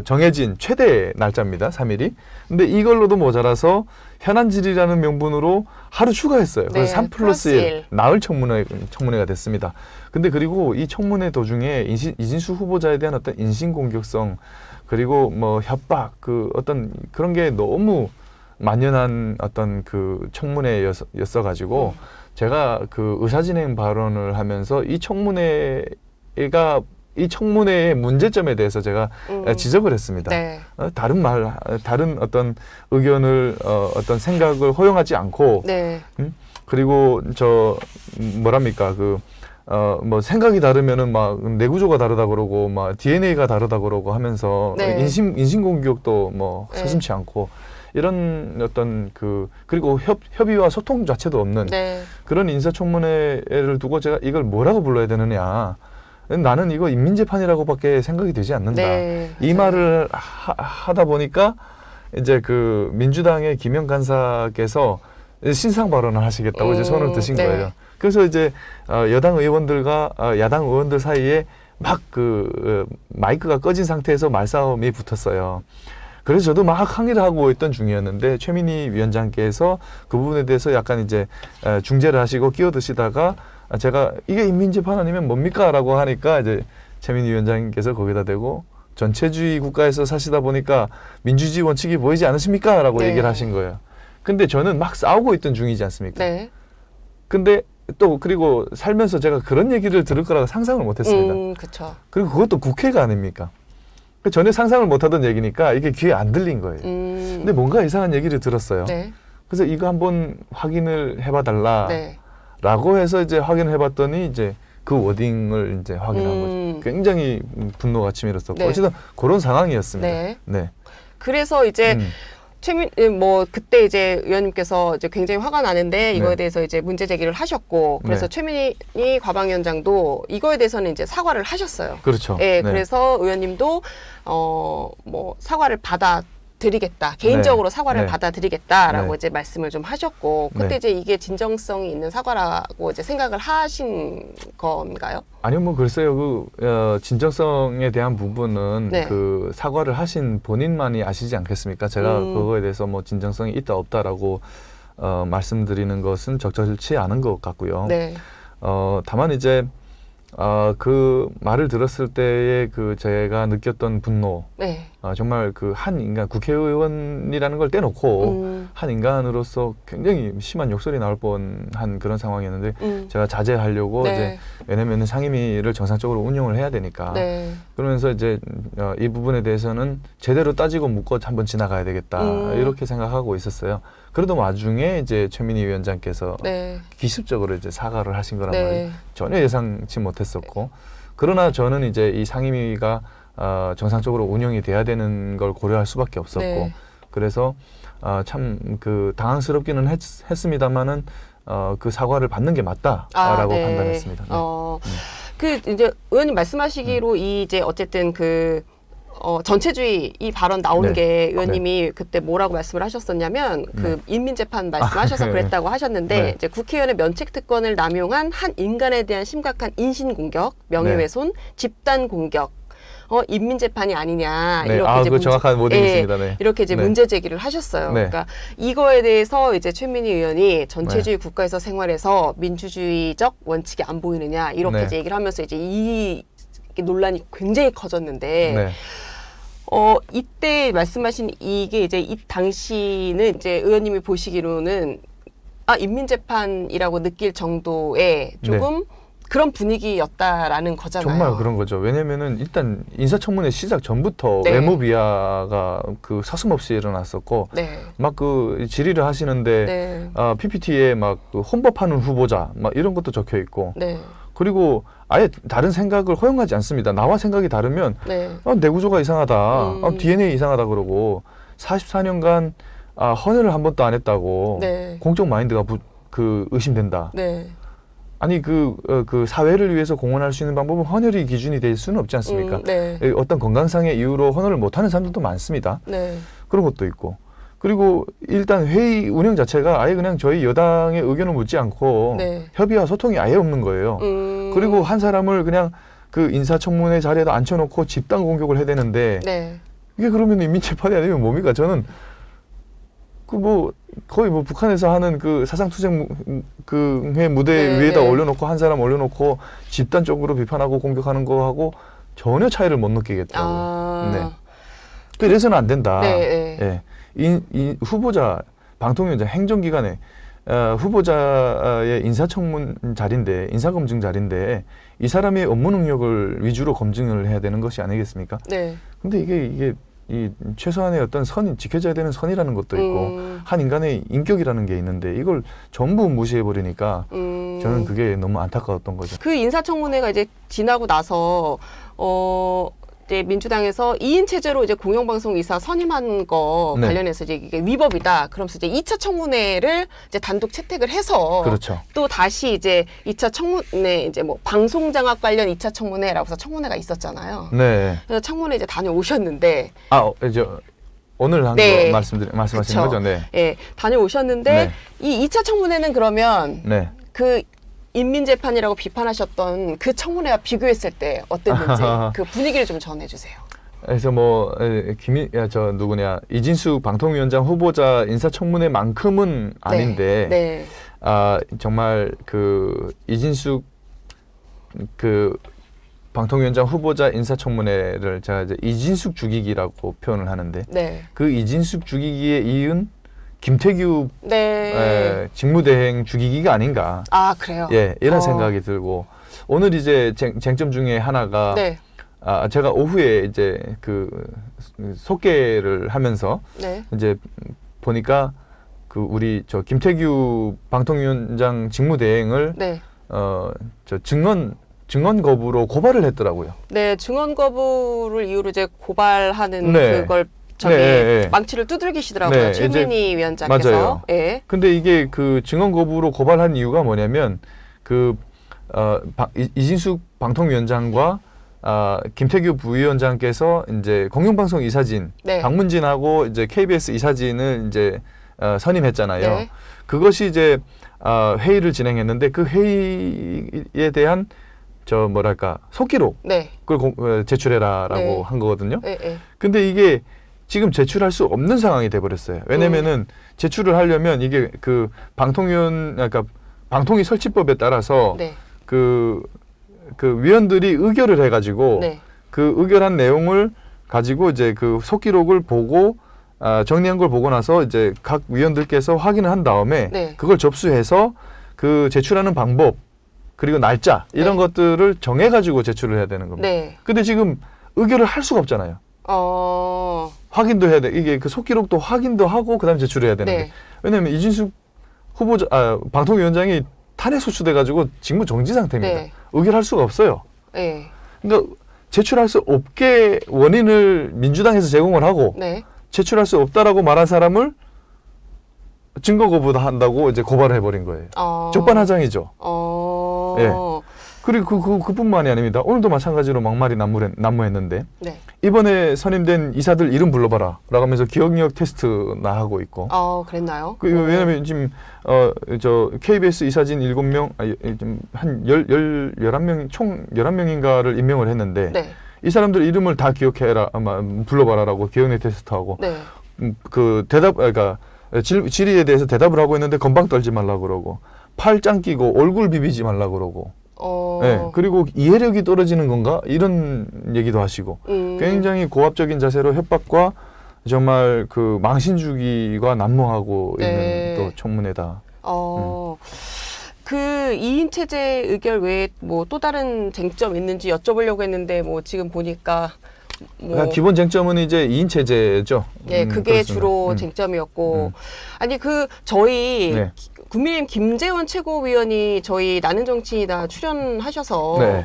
정해진 최대 날짜입니다. 3일이. 근데 이걸로도 모자라서 현안질이라는 명분으로 하루 추가했어요. 그래서
네,
3 플러스 1 나흘 청문회가 됐습니다. 근데 그리고 이 청문회 도중에 이진수 후보자에 대한 어떤 인신공격성 그리고 뭐 협박 어떤 그런 게 너무 만연한 어떤 청문회였어가지고 제가 의사진행 발언을 하면서 이 청문회의 문제점에 대해서 제가 지적을 했습니다.
네.
다른 어떤 의견을 어떤 생각을 허용하지 않고
네.
그리고 뭐 생각이 다르면은 막 내구조가 다르다 그러고 막 DNA가 다르다 그러고 하면서
네.
인신공격도 뭐 서슴지 않고 이런 어떤 그리고 협의와 소통 자체도 없는
네.
그런 인사청문회를 두고 제가 이걸 뭐라고 불러야 되느냐. 나는 이거 인민재판이라고밖에 생각이 되지 않는다.
네.
이 말을 하다 보니까 이제 민주당의 김영 간사께서 신상 발언을 하시겠다고 이제 손을 드신
네.
거예요. 그래서 이제 여당 의원들과 야당 의원들 사이에 막 그 마이크가 꺼진 상태에서 말싸움이 붙었어요. 그래서 저도 막 항의를 하고 있던 중이었는데 최민희 위원장께서 그 부분에 대해서 약간 이제 중재를 하시고 끼어드시다가 제가 이게 인민재판 아니면 뭡니까? 라고 하니까 이제 최민희 위원장께서 거기다 대고 전체주의 국가에서 사시다 보니까 민주주의 원칙이 보이지 않으십니까? 라고
네.
얘기를 하신 거예요. 근데 저는 막 싸우고 있던 중이지 않습니까?
네.
근데 또 그리고 살면서 제가 그런 얘기를 들을 거라고 상상을 못 했습니다.
그렇죠.
그리고 그것도 국회가 아닙니까? 전혀 상상을 못 하던 얘기니까 이게 귀에 안 들린 거예요. 근데 뭔가 이상한 얘기를 들었어요.
네.
그래서 이거 한번 확인을 해봐 달라.
네.
라고 해서 이제 확인을 해봤더니 이제 그 워딩을 이제 확인한 거죠. 굉장히 분노가 치밀었었고
네.
어쨌든 그런 상황이었습니다.
네.
네.
그래서 이제 뭐 그때 이제 의원님께서 이제 굉장히 화가 나는데 이거에
네.
대해서 이제 문제 제기를 하셨고 그래서
네.
최민희 과방위원장도 이거에 대해서는 이제 사과를 하셨어요.
그렇죠.
네,
네.
그래서 의원님도 뭐 사과를 받아들이겠다. 개인적으로
네.
사과를
네.
받아들이겠다라고
네.
이제 말씀을 좀 하셨고 그때
네.
이제 이게 진정성이 있는 사과라고 이제 생각을 하신 건가요?
아니요, 뭐 글쎄요, 진정성에 대한 부분은
네.
그 사과를 하신 본인만이 아시지 않겠습니까? 제가 그거에 대해서 뭐 진정성이 있다 없다라고 말씀드리는 것은 적절치 않은 것 같고요.
네.
다만 이제 그 말을 들었을 때의 그 제가 느꼈던 분노,
네.
정말 그 한 인간, 국회의원이라는 걸 떼놓고 한 인간으로서 굉장히 심한 욕설이 나올 뻔한 그런 상황이었는데 제가 자제하려고
네.
이제 왜냐면은 상임위를 정상적으로 운영을 해야 되니까
네.
그러면서 이제 이 부분에 대해서는 제대로 따지고 묻고 한번 지나가야 되겠다 이렇게 생각하고 있었어요. 그러던 와중에 이제 최민희 위원장께서
네.
기습적으로 이제 사과를 하신 거란
네.
말이에요. 전혀 예상치 못했었고 그러나 저는 이제 이 상임위가 정상적으로 운영이 돼야 되는 걸 고려할 수밖에 없었고
네.
그래서 참 그 당황스럽기는 했습니다만은 그 사과를 받는 게 맞다라고
네.
판단했습니다. 네.
그 이제 의원님 말씀하시기로 이 이제 어쨌든 그 전체주의 이 발언 나온
네.
게 의원님이 그때 뭐라고 말씀을 하셨었냐면 그 인민재판 말씀하셔서
네.
그랬다고 하셨는데
네.
이제 국회의원의 면책특권을 남용한 한 인간에 대한 심각한 인신공격, 명예훼손, 집단 공격. 인민재판이 아니냐
네.
이렇게 이제
그 정확한 워딩이
예,
있습니다. 네.
이렇게 이제
네.
문제 제기를 하셨어요.
네.
그러니까 이거에 대해서 이제 최민희 의원이 전체주의 국가에서 생활해서 민주주의적 원칙이 안 보이느냐 이렇게
네.
이제 얘기를 하면서 이제 이 논란이 굉장히 커졌는데
네.
이때 말씀하신 이게 이제 이 당시는 이제 의원님이 보시기로는 인민재판이라고 느낄 정도의 조금 그런 분위기였다라는 거잖아요.
정말 그런 거죠. 왜냐면은 일단 인사청문회 시작 전부터
네.
외모 비하가 그 서슴없이 일어났었고
네.
막 그 질의를 하시는데
네.
PPT에 막 그 혼법하는 후보자 막 이런 것도 적혀 있고
네.
그리고 아예 다른 생각을 허용하지 않습니다. 나와 생각이 다르면
네.
내 구조가 이상하다, DNA 이상하다 그러고 44년간 헌혈을 한 번도 안 했다고
네.
공적 마인드가 의심된다.
네.
아니 그 사회를 위해서 공헌할 수 있는 방법은 헌혈이 기준이 될 수는 없지 않습니까?
네.
어떤 건강상의 이유로 헌혈을 못하는 사람들도 많습니다.
네.
그런 것도 있고. 그리고 일단 회의 운영 자체가 아예 그냥 저희 여당의 의견을 묻지 않고
네.
협의와 소통이 아예 없는 거예요. 그리고 한 사람을 그냥 그 인사청문회 자리에다 앉혀놓고 집단 공격을 해야 되는데
네.
이게 그러면 인민재판이 아니면 뭡니까? 저는 거의 북한에서 하는 그 사상투쟁 회 무대
네,
위에다
네.
올려놓고 한 사람 올려놓고 집단적으로 비판하고 공격하는 거하고 전혀 차이를 못 느끼겠다고. 네. 그래서는 안 된다.
네, 네.
예. 후보자 방통위원장 행정기관에 후보자의 인사청문 자리인데 인사검증 자리인데 이 사람의 업무 능력을 위주로 검증을 해야 되는 것이 아니겠습니까?
네.
근데 이게 이 최소한의 어떤 선이 지켜져야 되는 선이라는 것도 있고 한 인간의 인격이라는 게 있는데 이걸 전부 무시해 버리니까 저는 그게 너무 안타까웠던 거죠.
그 인사청문회가 이제 지나고 나서 이제 민주당에서 2인 체제로 이제 공영방송 이사 선임한 거
네.
관련해서 이제 이게 위법이다. 그러면서 이제 2차 청문회를 이제 단독 채택을 해서
그렇죠.
또 다시 이제 2차 청문회 이제 뭐 방송 장악 관련 2차 청문회라고 해서 청문회가 있었잖아요.
네.
그래서 청문회 이제 다녀오셨는데
오늘 한
네.
거 말씀하시는
그쵸.
거죠? 네.
예, 다녀오셨는데
네.
이 2차 청문회는 그러면
네.
그 인민재판이라고 비판하셨던 그 청문회와 비교했을 때 어땠는지 그 분위기를 좀 전해주세요.
그래서 뭐 이진숙 방통위원장 후보자 인사청문회만큼은 아닌데
네.
정말 그 이진숙 그 방통위원장 후보자 인사청문회를 제가 이제 이진숙 죽이기라고 표현을 하는데
네.
그 이진숙 죽이기에 이은 김태규
네.
직무대행 죽이기가 아닌가.
아, 그래요?
예, 이런 생각이 들고 오늘 이제 쟁점 중에 하나가
네.
제가 오후에 이제 그 속개를 하면서
네.
이제 보니까 그 우리 저 김태규 방통위원장 직무대행을
네.
저 증언 거부로 고발을 했더라고요.
네, 증언 거부를 이유로 이제 고발하는
네.
그걸 저기
네.
망치를 두들기시더라고요.
네,
최민희 위원장께서.
맞아요.
예.
근데 이게 그 증언 거부로 고발한 이유가 뭐냐면 그 이진숙 방통위원장과 김태규 부위원장께서 이제 공영방송 이사진
네.
박문진하고 이제 KBS 이사진을 이제 선임했잖아요.
네.
그것이 이제 회의를 진행했는데 그 회의에 대한 저 뭐랄까 속기록을
네.
제출해라라고
네.
한 거거든요.
예, 예.
근데 이게 지금 제출할 수 없는 상황이 돼 버렸어요. 왜냐면은 제출을 하려면 이게 그 그러니까 방통위 설치법에 따라서
네.
그 위원들이 의결을 해가지고
네.
그 의결한 내용을 가지고 이제 그 속기록을 보고 정리한 걸 보고 나서 이제 각 위원들께서 확인을 한 다음에
네.
그걸 접수해서 그 제출하는 방법 그리고 날짜 이런
네.
것들을 정해가지고 제출을 해야 되는 겁니다.
네.
근데 지금 의결을 할 수가 없잖아요. 확인도 해야 돼. 이게 그 속기록도 확인도 하고 그다음 제출을 해야 되는데
네.
왜냐하면 이진숙 후보자 방통위원장이 탄핵 소추돼가지고 직무 정지 상태입니다.
네.
의결할 수가 없어요.
예.
그러니까 제출할 수 없게 원인을 민주당에서 제공을 하고
네.
제출할 수 없다라고 말한 사람을 증거 거부한다고 이제 고발을 해버린 거예요. 적반하장이죠. 예. 그리고 그뿐만이 아닙니다. 오늘도 마찬가지로 막말이 난무했는데
네.
이번에 선임된 이사들 이름 불러봐라 라고 하면서 기억력 테스트나 하고 있고
그랬나요?
왜냐면 지금 저 KBS 이사진 7명 한 11명 총 11명인가를 임명을 했는데
네.
이 사람들 이름을 다 기억해라 불러봐라라고 기억력 테스트하고
네.
그 그러니까 질의에 대해서 대답을 하고 있는데 건방 떨지 말라 그러고 팔짱 끼고 얼굴 비비지 말라 그러고 네, 그리고 이해력이 떨어지는 건가 이런 얘기도 하시고 굉장히 고압적인 자세로 협박과 정말 그 망신주기가 난무하고
네.
있는 또 청문회다.
그 2인 체제 의결 외에 뭐 또 다른 쟁점 있는지 여쭤보려고 했는데 뭐 지금 보니까 뭐
기본 쟁점은 이제 2인 체제죠.
예, 그게
그렇습니다.
주로 쟁점이었고 아니 그 저희
네.
국민의힘 김재원 최고위원이 저희 나는 정치이다 출연하셔서
네.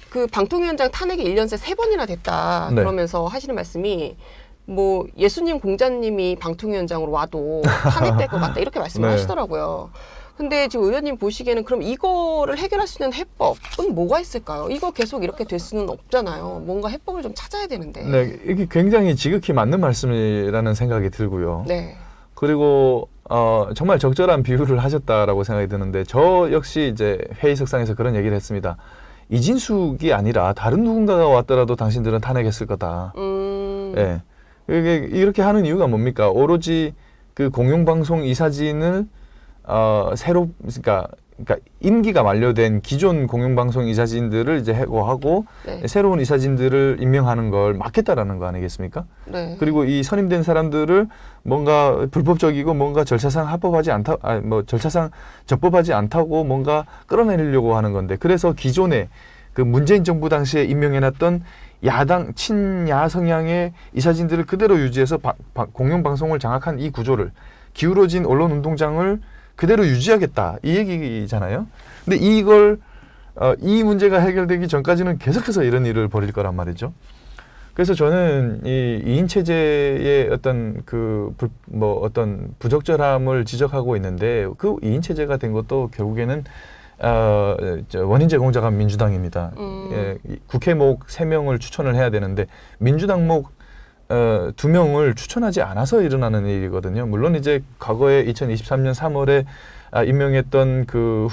그 방통위원장 탄핵이 1년 새 3번이나 됐다
네.
그러면서 하시는 말씀이 뭐 예수님 공자님이 방통위원장으로 와도 탄핵될 것 같다 이렇게 말씀을
네.
하시더라고요. 근데 지금 의원님 보시기에는 그럼 이거를 해결할 수 있는 해법은 뭐가 있을까요? 이거 계속 이렇게 될 수는 없잖아요. 뭔가 해법을 좀 찾아야 되는데.
네, 이게 굉장히 지극히 맞는 말씀이라는 생각이 들고요.
네.
그리고 정말 적절한 비유를 하셨다라고 생각이 드는데 저 역시 이제 회의석상에서 그런 얘기를 했습니다. 이진숙이 아니라 다른 누군가가 왔더라도 당신들은 탄핵했을 거다. 예. 이게 이렇게 하는 이유가 뭡니까? 오로지 그 공영방송 이사진을 그러니까 임기가 만료된 기존 공영방송 이사진들을 이제 해고하고
네.
새로운 이사진들을 임명하는 걸 막겠다라는 거 아니겠습니까?
네.
그리고 이 선임된 사람들을 뭔가 불법적이고 뭔가 절차상 합법하지 않다, 절차상 적법하지 않다고 뭔가 끌어내리려고 하는 건데 그래서 기존에 그 문재인 정부 당시에 임명해놨던 야당 친야 성향의 이사진들을 그대로 유지해서 공영방송을 장악한 이 구조를 기울어진 언론운동장을 그대로 유지하겠다 이 얘기잖아요. 근데 이걸 이 문제가 해결되기 전까지는 계속해서 이런 일을 벌일 거란 말이죠. 그래서 저는 이 2인 체제의 어떤 어떤 부적절함을 지적하고 있는데 그 2인 체제가 된 것도 결국에는 원인 제공자가 민주당입니다. 예, 국회목 3명을 추천을 해야 되는데 민주당목 두 명을 추천하지 않아서 일어나는 일이거든요. 물론 이제 과거에 2023년 3월에 임명했던 그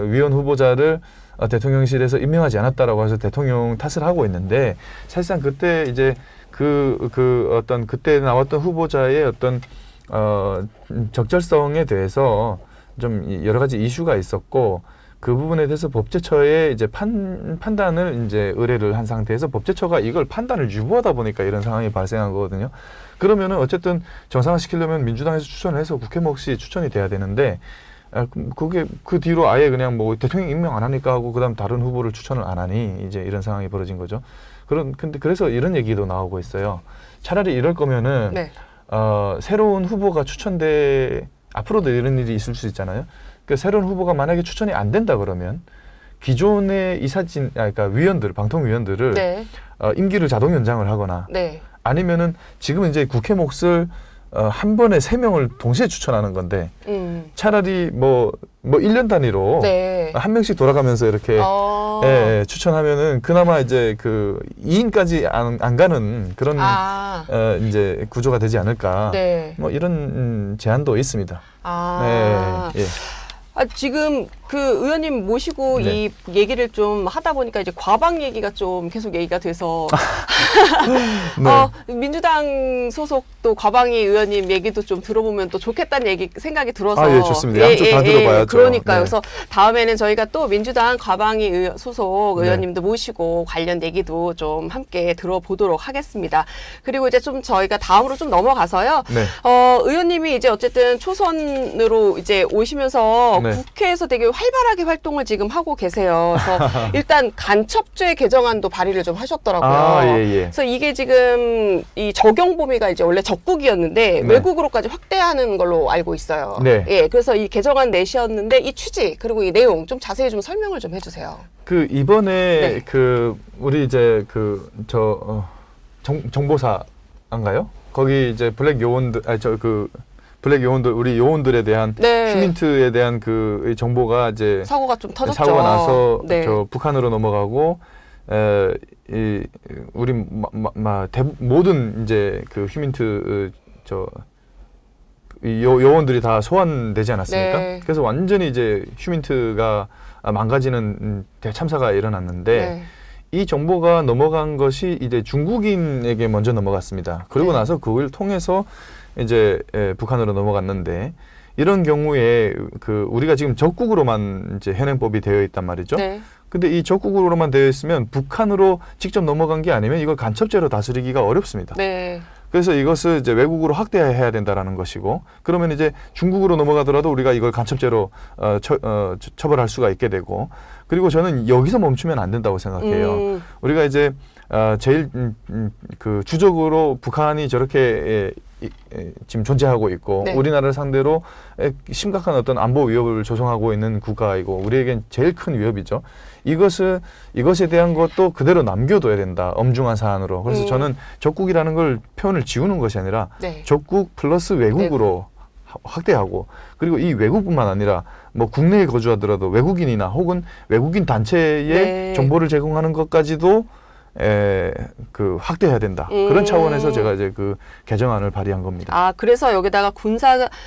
위원 후보자를 대통령실에서 임명하지 않았다라고 해서 대통령 탓을 하고 있는데, 사실상 그때 이제 어떤 그때 나왔던 후보자의 어떤 적절성에 대해서 좀 여러 가지 이슈가 있었고, 그 부분에 대해서 법제처에 이제 판단을 이제 의뢰를 한 상태에서 법제처가 이걸 판단을 유보하다 보니까 이런 상황이 발생한 거거든요. 그러면은 어쨌든 정상화시키려면 민주당에서 추천을 해서 국회 몫이 추천이 돼야 되는데, 그게 그 뒤로 아예 그냥 뭐 대통령 임명 안 하니까 하고 그다음 다른 후보를 추천을 안 하니 이제 이런 상황이 벌어진 거죠. 근데 그래서 이런 얘기도 나오고 있어요. 차라리 이럴 거면은
네.
새로운 후보가 앞으로도 이런 일이 있을 수 있잖아요. 그러니까 새로운 후보가 만약에 추천이 안 된다 그러면 기존의 그러니까 방통위원들을
네.
임기를 자동 연장을 하거나
네.
아니면은 지금은 이제 국회 몫을 한 번에 3명을 동시에 추천하는 건데 차라리 뭐 1년 단위로
네.
한 명씩 돌아가면서 이렇게 추천하면은 그나마 이제 그 2인까지 안 가는 그런 이제 구조가 되지 않을까.
네.
뭐 이런 제안도 있습니다. 네. 예.
지금 그 의원님 모시고
네.
이 얘기를 좀 하다 보니까 이제 과방 얘기가 좀 계속 얘기가 돼서
네.
민주당 소속 또 과방위 의원님 얘기도 좀 들어보면 또 좋겠다는 생각이 들어서
예, 좋습니다. 양쪽 다 들어봐야죠.
그러니까요.
네.
그래서 다음에는 저희가 또 민주당 과방위 소속 의원님도 모시고 관련 얘기도 좀 함께 들어보도록 하겠습니다. 그리고 이제 좀 저희가 다음으로 좀 넘어가서요.
네.
의원님이 이제 어쨌든 초선으로 이제 오시면서
네.
국회에서 되게 활발하게 활동을 지금 하고 계세요. 그래서 일단 간첩죄 개정안도 발의를 좀 하셨더라고요.
예.
그래서 이게 지금 이 적용 범위가 이제 원래 적국이었는데
네.
외국으로까지 확대하는 걸로 알고 있어요.
네.
예, 그래서 이 개정안 내셨는데 이 취지 그리고 이 내용 좀 자세히 좀 설명을 좀 해주세요.
그 이번에
네.
그 우리 이제 정보사인가요? 거기 이제 블랙 요원들 블랙 요원들 우리 요원들에 대한
네.
휴민트에 대한 그 정보가 이제
사고가 좀 터졌죠.
사고가 나서
네.
북한으로 넘어가고 우리 모든 이제 그 휴민트 요원들이 다 소환되지 않았습니까?
네.
그래서 완전히 이제 휴민트가 망가지는 대참사가 일어났는데
네.
이 정보가 넘어간 것이 이제 중국인에게 먼저 넘어갔습니다. 그리고
네.
나서 그걸 통해서 이제 북한으로 넘어갔는데, 이런 경우에 그 우리가 지금 적국으로만 이제 현행법이 되어 있단 말이죠.
네.
근데 이 적국으로만 되어 있으면 북한으로 직접 넘어간 게 아니면 이걸 간첩죄로 다스리기가 어렵습니다.
네.
그래서 이것을 이제 외국으로 확대해야 된다라는 것이고, 그러면 이제 중국으로 넘어가더라도 우리가 이걸 간첩죄로 처벌할 수가 있게 되고, 그리고 저는 여기서 멈추면 안 된다고 생각해요. 우리가 이제 제일 그 주적으로 북한이 저렇게 지금 존재하고 있고,
네.
우리나라를 상대로 심각한 어떤 안보 위협을 조성하고 있는 국가이고 우리에겐 제일 큰 위협이죠. 이것에 대한 것도 그대로 남겨둬야 된다. 엄중한 사안으로. 그래서 저는 적국이라는 걸 표현을 지우는 것이 아니라
네.
적국 플러스 외국으로 확대하고, 그리고 이 외국뿐만 아니라 뭐 국내에 거주하더라도 외국인이나 혹은 외국인 단체에
네. 정보를
정보를 제공하는 것까지도 그 확대해야 된다. 그런 차원에서 제가 이제 그 개정안을 발의한 겁니다.
그래서 여기다가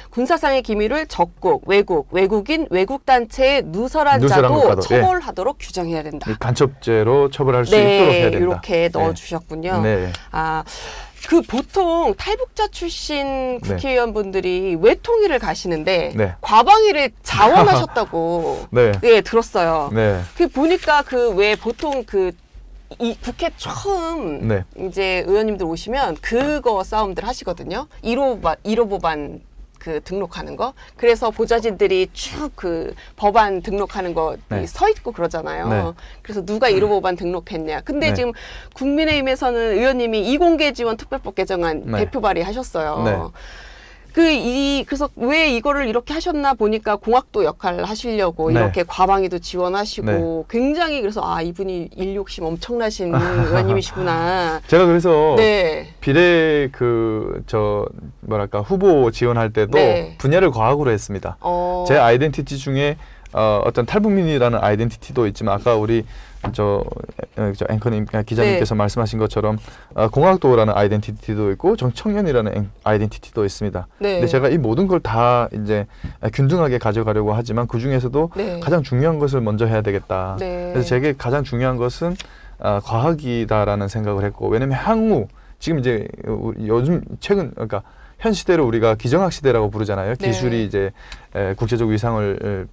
군사상의 기밀을 적국, 외국인, 외국 단체에 누설한 자도
것과도,
처벌하도록 규정해야 된다.
이 간첩죄로 처벌할 수 있도록 해야 된다.
이렇게 넣어주셨군요.
네.
그 보통 탈북자 출신 국회의원분들이 외통위를 가시는데
네.
과방위를 자원하셨다고
네.
들었어요.
네.
그 보니까 그 왜 보통 이 국회 처음
네.
이제 의원님들 오시면 그거 싸움들 하시거든요. 1호 법안 그 등록하는 거. 그래서 보좌진들이 쭉 그 법안 등록하는 거 서 있고 그러잖아요.
네.
그래서 누가 1호 법안 등록했냐. 근데
네.
지금 국민의힘에서는 의원님이 이공개 지원 특별법 개정안 대표 발의하셨어요.
네.
그래서 왜 이거를 이렇게 하셨나 보니까 공학도 역할을 하시려고 이렇게 과방위도 지원하시고 굉장히 그래서 이분이 일 욕심 엄청나신 의원님이시구나.
제가 그래서
네.
비례 후보 지원할 때도 분야를 과학으로 했습니다. 제 아이덴티티 중에 어떤 탈북민이라는 아이덴티티도 있지만 아까 우리 앵커님 기자님께서 말씀하신 것처럼 공학도라는 아이덴티티도 있고 청년이라는 아이덴티티도 있습니다.
네.
근데 제가 이 모든 걸 다 이제 균등하게 가져가려고 하지만 그 중에서도
네.
가장 중요한 것을 먼저 해야 되겠다.
네.
그래서 제게 가장 중요한 것은 과학이다라는 생각을 했고, 왜냐면 향후 지금 이제 요즘 최근 그러니까 현 시대를 우리가 기정학 시대라고 부르잖아요.
네.
기술이 이제 국제적 위상을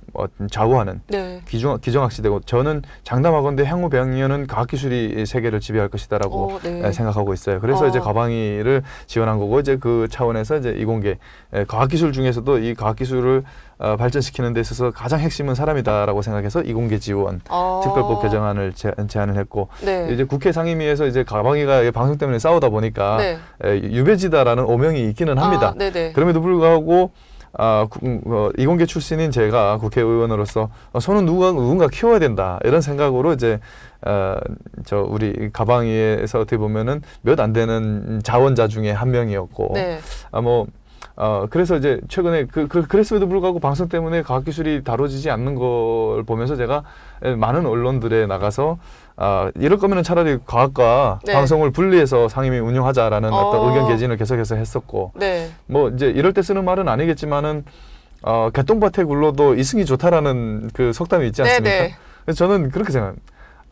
좌우하는
네.
기정학 시대고, 저는 장담하건대 향후 100년은 과학기술이 세계를 지배할 것이다라고
네.
생각하고 있어요. 그래서 이제 가방위를 지원한 거고, 이제 그 차원에서 이제 이공계 과학기술 중에서도 이 과학기술을 발전시키는 데 있어서 가장 핵심은 사람이다라고 생각해서 이공계 지원 특별법 개정안을 제안을 했고,
네.
이제 국회 상임위에서 이제 가방위가 방송 때문에 싸우다 보니까
네.
유배지다라는 오명이 있기는 합니다.
네네.
그럼에도 불구하고 이공계 출신인 제가 국회의원으로서 손은 누군가 키워야 된다 이런 생각으로 이제 우리 가방위에서 어떻게 보면은 몇 안 되는 자원자 중에 한 명이었고,
네.
그래서 이제 최근에 그랬음에도 불구하고 방송 때문에 과학기술이 다뤄지지 않는 걸 보면서 제가 많은 언론들에 나가서 이럴 거면은 차라리 과학과
네.
방송을 분리해서 상임위 운영하자라는 어떤 의견 개진을 계속해서 했었고,
네.
뭐 이제 이럴 때 쓰는 말은 아니겠지만은 개똥밭에 굴러도 이승이 좋다라는 그 속담이 있지 않습니까?
네네.
그래서 저는 그렇게 생각합니다.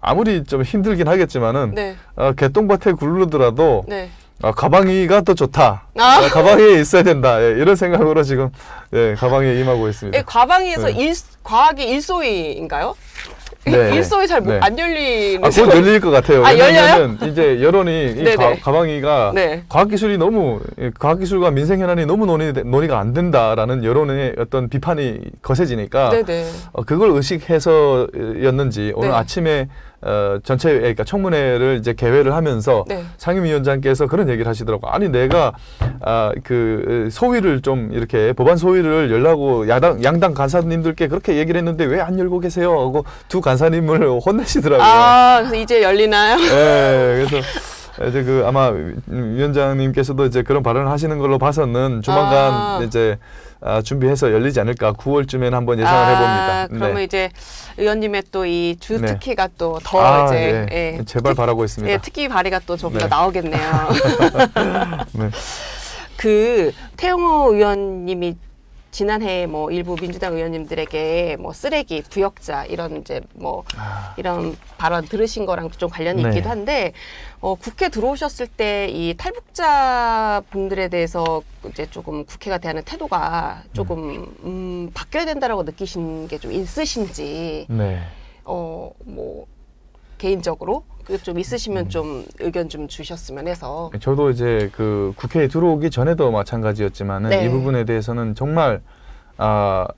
아무리 좀 힘들긴 하겠지만은
네.
개똥밭에 굴르더라도
네.
가방위가 더 좋다. 가방위에 있어야 된다. 이런 생각으로 지금 가방위에 임하고 있습니다.
과방위에서 과학의 일소위인가요?
네.
일소위 잘
네.
안 열리는.
곧 열릴 것 같아요. 왜냐하면 이제 여론이 이
네네.
가방위가
네.
과학기술과 민생 현안이 너무 논의가 안 된다라는 여론의 어떤 비판이 거세지니까
네네.
그걸 의식해서였는지 오늘
네.
아침에 그러니까 청문회를 이제 개회를 하면서
네.
상임위원장께서 그런 얘기를 하시더라고. 아니 내가 그 소위를 좀 이렇게 법안 소위를 열라고 양당 간사님들께 그렇게 얘기를 했는데 왜 안 열고 계세요? 하고 두 간사님을 혼내시더라고요.
그래서 이제 열리나요?
네, 그래서 이제 아마 위원장님께서도 이제 그런 발언을 하시는 걸로 봐서는 조만간 이제 준비해서 열리지 않을까. 9월쯤에는 한번 예상을 해봅니다.
그러면 이제 의원님의 또 이 주
네.
특기가 또 더 이제
네. 제발 바라고 있습니다.
예, 특기 발휘가 또 좀 더
네.
나오겠네요.
네.
그 태용호 의원님이 지난해 뭐 일부 민주당 의원님들에게 뭐 쓰레기, 부역자 이런 이제 뭐 이런 발언 들으신 거랑 좀 관련이
네.
있기도 한데 국회 들어오셨을 때 이 탈북자 분들에 대해서 이제 조금 국회가 대하는 태도가 조금 바뀌어야 된다라고 느끼신 게 좀 있으신지
네.
뭐 개인적으로 그 좀 있으시면 좀 의견 좀 주셨으면 해서.
저도 이제 그 국회에 들어오기 전에도 마찬가지였지만은
네.
이 부분에 대해서는 정말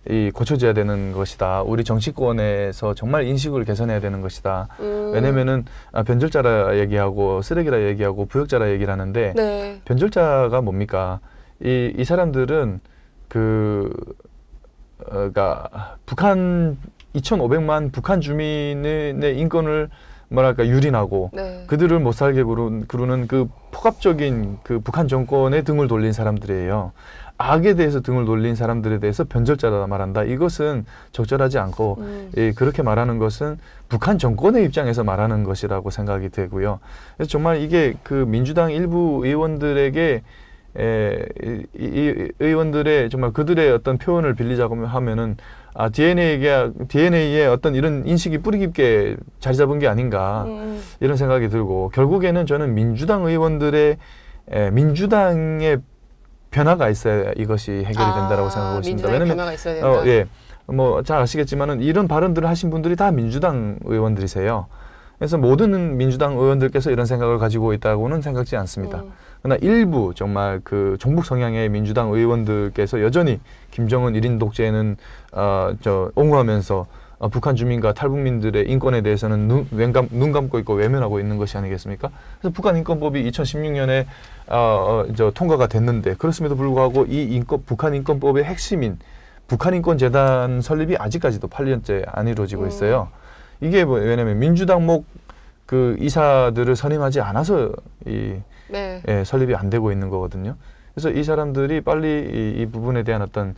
이 고쳐져야 되는 것이다. 우리 정치권에서 정말 인식을 개선해야 되는 것이다. 왜냐면은 변절자라 얘기하고 쓰레기라 얘기하고 부역자라 얘기를 하는데
네.
변절자가 뭡니까? 이 사람들은 그러니까 북한 2,500만 북한 주민의 인권을 뭐랄까 유린하고
네.
그들을 못 살게 구르는 그 폭압적인 그 북한 정권에 등을 돌린 사람들이에요. 악에 대해서 등을 돌린 사람들에 대해서 변절자다 말한다. 이것은 적절하지 않고 그렇게 말하는 것은 북한 정권의 입장에서 말하는 것이라고 생각이 되고요. 그래서 정말 이게 그 민주당 일부 의원들에게 이 의원들의 정말 그들의 어떤 표현을 빌리자고 하면은 DNA의 어떤 이런 인식이 뿌리 깊게 자리 잡은 게 아닌가 이런 생각이 들고, 결국에는 저는 민주당 의원들의 민주당의 변화가 있어야 이것이 해결이 된다라고 생각하고 있습니다.
민주당의 변화가 있어야 된다.
뭐 잘 아시겠지만은 이런 발언들을 하신 분들이 다 민주당 의원들이세요. 그래서 모든 민주당 의원들께서 이런 생각을 가지고 있다고는 생각지 않습니다. 그러나 일부 정말 그 종북 성향의 민주당 의원들께서 여전히 김정은 1인 독재는 옹호하면서 북한 주민과 탈북민들의 인권에 대해서는 눈 감고 있고 외면하고 있는 것이 아니겠습니까? 그래서 북한 인권법이 2016년에 통과가 됐는데, 그렇음에도 불구하고 북한 인권법의 핵심인 북한인권재단 설립이 아직까지도 8년째 안 이루어지고 있어요. 이게 왜냐면 민주당 그 이사들을 선임하지 않아서 설립이 안 되고 있는 거거든요. 그래서 이 사람들이 빨리 이 부분에 대한 어떤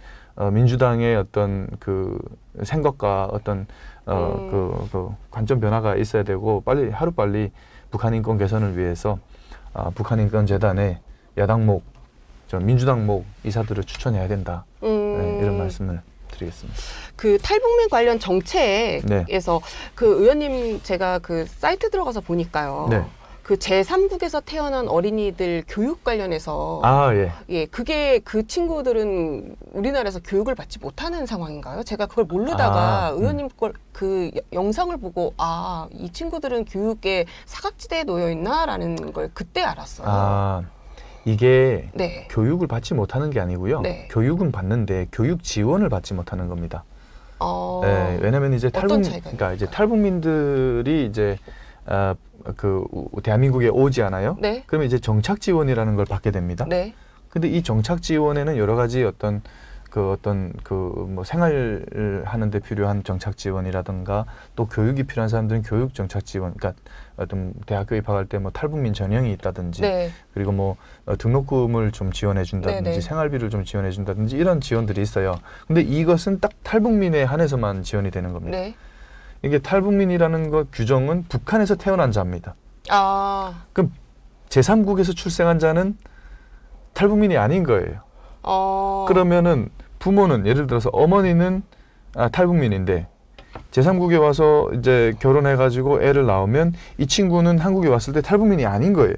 민주당의 어떤 그 생각과 어떤 그 관점 변화가 있어야 되고 하루빨리 북한 인권 개선을 위해서 북한 인권 재단에 야당목, 민주당목 이사들을 추천해야 된다. 네, 이런 말씀을 드리겠습니다.
그 탈북민 관련 정책에서
네.
그 의원님 제가 그 사이트 들어가서 보니까요.
네.
그 제3국에서 태어난 어린이들 교육 관련해서
예.
예, 그게 그 친구들은 우리나라에서 교육을 받지 못하는 상황인가요? 제가 그걸 모르다가 의원님 걸 그 영상을 보고 이 친구들은 교육에 사각지대에 놓여 있나라는 걸 그때 알았어요.
이게
네.
교육을 받지 못하는 게 아니고요.
네.
교육은 받는데 교육 지원을 받지 못하는 겁니다. 네, 왜냐하면 이제 그러니까 이제 탈북민들이 이제 그 대한민국에 오지 않아요.
네.
그러면 이제 정착 지원이라는 걸 받게 됩니다.
네.
근데 이 정착 지원에는 여러 가지 뭐 생활을 하는데 필요한 정착 지원이라든가 또 교육이 필요한 사람들은 교육 정착 지원, 그러니까 어떤 대학교 입학할 때 뭐 탈북민 전형이 있다든지,
네.
그리고 뭐 등록금을 좀 지원해 준다든지,
네네.
생활비를 좀 지원해 준다든지 이런 지원들이 있어요. 근데 이것은 딱 탈북민에 한해서만 지원이 되는 겁니다.
네.
이게 탈북민이라는 것 규정은 북한에서 태어난 자입니다. 그럼 제3국에서 출생한 자는 탈북민이 아닌 거예요. 그러면은 부모는 예를 들어서 어머니는 탈북민인데 제3국에 와서 이제 결혼해가지고 애를 낳으면 이 친구는 한국에 왔을 때 탈북민이 아닌 거예요.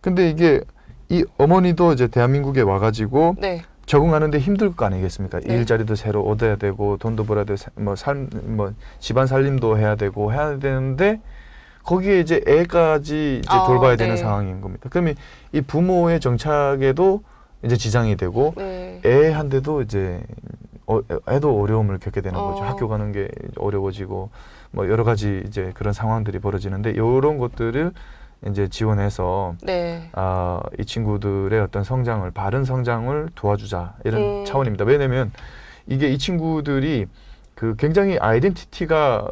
근데 이게 이 어머니도 이제 대한민국에 와가지고
네.
적응하는데 힘들 거 아니겠습니까?
네.
일자리도 새로 얻어야 되고 돈도 벌어야 되고 집안 살림도 해야 되는데 거기에 이제 애까지 이제 돌봐야 되는
네.
상황인 겁니다. 그러면 이 부모의 정착에도 이제 지장이 되고
네.
애한테도 이제 애도 어려움을 겪게 되는 거죠. 학교 가는 게 어려워지고 뭐 여러 가지 이제 그런 상황들이 벌어지는데 이런 것들을 이제 지원해서
네.
이 친구들의 어떤 바른 성장을 도와주자 이런 차원입니다. 왜냐하면 이게 이 친구들이 그 굉장히 아이덴티티가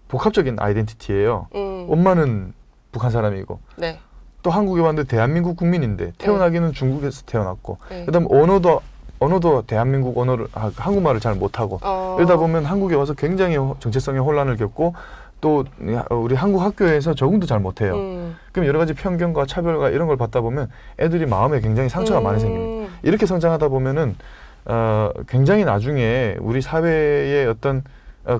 복합적인 아이덴티티예요. 엄마는 북한 사람이고
네.
또 한국에 왔는데 대한민국 국민인데 태어나기는 중국에서 태어났고
네.
그다음에 언어도 대한민국 언어를 한국말을 잘 못하고 이러다 보면 한국에 와서 굉장히 정체성의 혼란을 겪고 또 우리 한국 학교에서 적응도 잘 못해요. 그럼 여러 가지 편견과 차별과 이런 걸 받다 보면 애들이 마음에 굉장히 상처가 많이 생깁니다. 이렇게 성장하다 보면은 굉장히 나중에 우리 사회의 어떤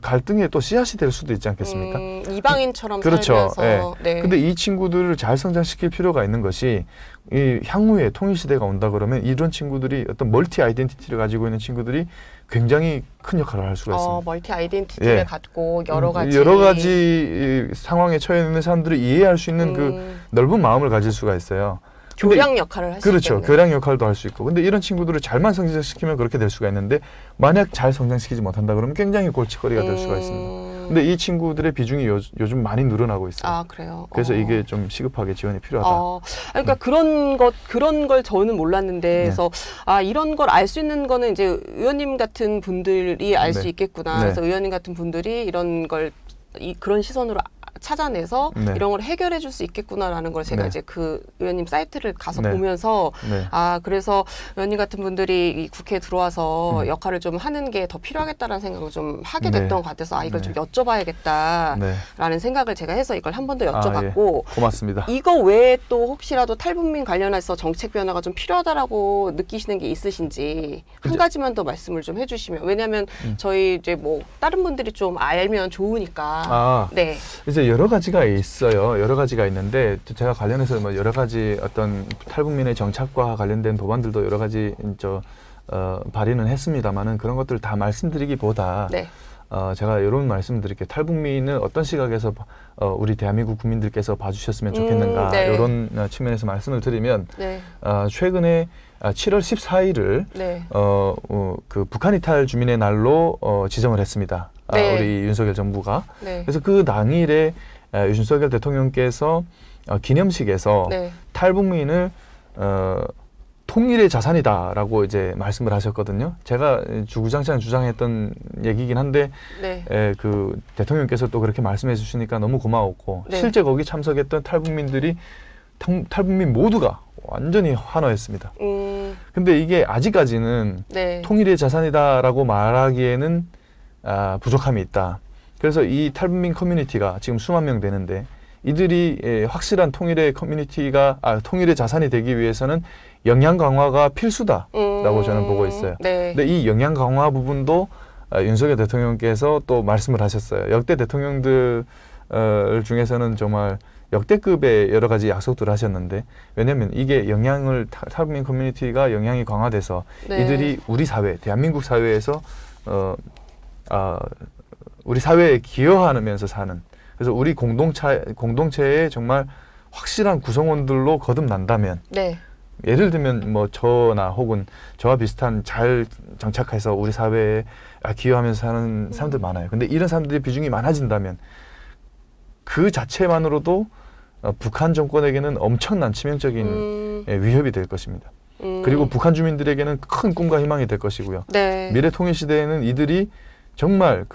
갈등의 또 씨앗이 될 수도 있지 않겠습니까?
이방인처럼
그렇죠.
살면서. 네.
근데 이 친구들을 잘 성장시킬 필요가 있는 것이 이 향후에 통일 시대가 온다 그러면 이런 친구들이 어떤 멀티 아이덴티티를 가지고 있는 친구들이 굉장히 큰 역할을 할 수가 있습니다.
멀티 아이덴티티를 갖고 여러 가지
이 상황에 처해 있는 사람들을 이해할 수 있는 그 넓은 마음을 가질 수가 있어요.
교량 역할을 할 수 있겠네요.
그렇죠. 교량 역할도 할 수 있고. 근데 이런 친구들을 잘만 성장시키면 그렇게 될 수가 있는데 만약 잘 성장시키지 못한다 그러면 굉장히 골칫거리가 될 수가 있습니다. 근데 이 친구들의 비중이 요즘 많이 늘어나고 있어요.
그래요?
그래서 이게 좀 시급하게 지원이 필요하다.
그러니까 그런 걸 저는 몰랐는데,
네.
그래서 이런 걸 알 수 있는 거는 이제 의원님 같은 분들이 알 수
네.
있겠구나.
네.
그래서 의원님 같은 분들이 이런 걸 그런 시선으로 찾아내서
네.
이런 걸 해결해 줄 수 있겠구나라는 걸 제가
네.
이제 그 의원님 사이트를 가서
네.
보면서
네.
그래서 의원님 같은 분들이 이 국회에 들어와서 역할을 좀 하는 게 더 필요하겠다라는 생각을 좀 하게
네.
됐던 것 같아서 이걸
네.
좀 여쭤봐야겠다라는
네.
생각을 제가 해서 이걸 한 번 더 여쭤봤고,
예. 고맙습니다.
이거 외에 또 혹시라도 탈북민 관련해서 정책 변화가 좀 필요하다라고 느끼시는 게 있으신지 한 가지만 더 말씀을 좀 해주시면, 왜냐하면 저희 이제 뭐 다른 분들이 좀 알면 좋으니까. 네.
이제 여러 가지가 있어요. 여러 가지가 있는데 제가 관련해서 뭐 여러 가지 어떤 탈북민의 정착과 관련된 법안들도 여러 가지 발의는 했습니다만은 그런 것들을 다 말씀드리기보다
네.
제가 이런 말씀드릴게요. 탈북민은 어떤 시각에서 우리 대한민국 국민들께서 봐주셨으면 좋겠는가
네.
이런 측면에서 말씀을 드리면
네.
최근에 7월 14일을
네.
그 북한 이탈 주민의 날로 지정을 했습니다.
네.
우리 윤석열 정부가.
네.
그래서 그 당일에 윤석열 대통령께서 기념식에서
네.
탈북민을 통일의 자산이다라고 이제 말씀을 하셨거든요. 제가 주구장창 주장했던 얘기긴 한데
네.
그 대통령께서 또 그렇게 말씀해 주시니까 너무 고마웠고
네.
실제 거기 참석했던 탈북민들이 탈북민 모두가 완전히 환호했습니다. 근데 이게 아직까지는
네.
통일의 자산이다라고 말하기에는 부족함이 있다. 그래서 이 탈북민 커뮤니티가 지금 수만 명 되는데 이들이 확실한 통일의 통일의 자산이 되기 위해서는 역량 강화가 필수다라고 저는 보고 있어요.
네.
근데 이 역량 강화 부분도 윤석열 대통령께서 또 말씀을 하셨어요. 역대 대통령들 중에서는 정말 역대급의 여러 가지 약속들을 하셨는데, 왜냐하면 이게 탈북민 커뮤니티가 역량이 강화돼서
네.
이들이 우리 사회, 대한민국 사회에서 우리 사회에 기여하면서 사는, 그래서 우리 공동체에 정말 확실한 구성원들로 거듭난다면,
네.
예를 들면 뭐 저나 혹은 저와 비슷한 잘 정착해서 우리 사회에 기여하면서 사는 사람들 많아요. 근데 이런 사람들의 비중이 많아진다면 그 자체만으로도 북한 정권에게는 엄청난 치명적인 위협이 될 것입니다. 그리고 북한 주민들에게는 큰 꿈과 희망이 될 것이고요.
네.
미래 통일 시대에는 이들이 정말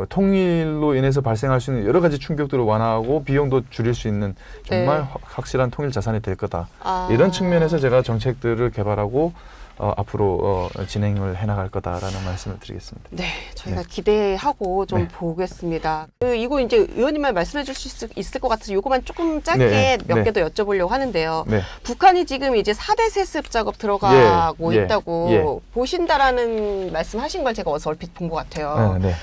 통일로 인해서 발생할 수 있는 여러 가지 충격들을 완화하고 비용도 줄일 수 있는 정말
네.
확실한 통일 자산이 될 거다. 이런 측면에서 제가 정책들을 개발하고 앞으로 진행을 해나갈 거다라는 말씀을 드리겠습니다.
네, 저희가 기대하고 좀
네.
보겠습니다. 이거 이제 의원님만 말씀해 주실 수 있을 것 같아서 요거만 조금 짧게
네,
몇
네.
개 더 여쭤보려고 하는데요.
네.
북한이 지금 이제 4대 세습 작업 들어가고
예,
있다고 보신다라는 말씀하신 걸 제가 어서 얼핏 본 것 같아요.
네.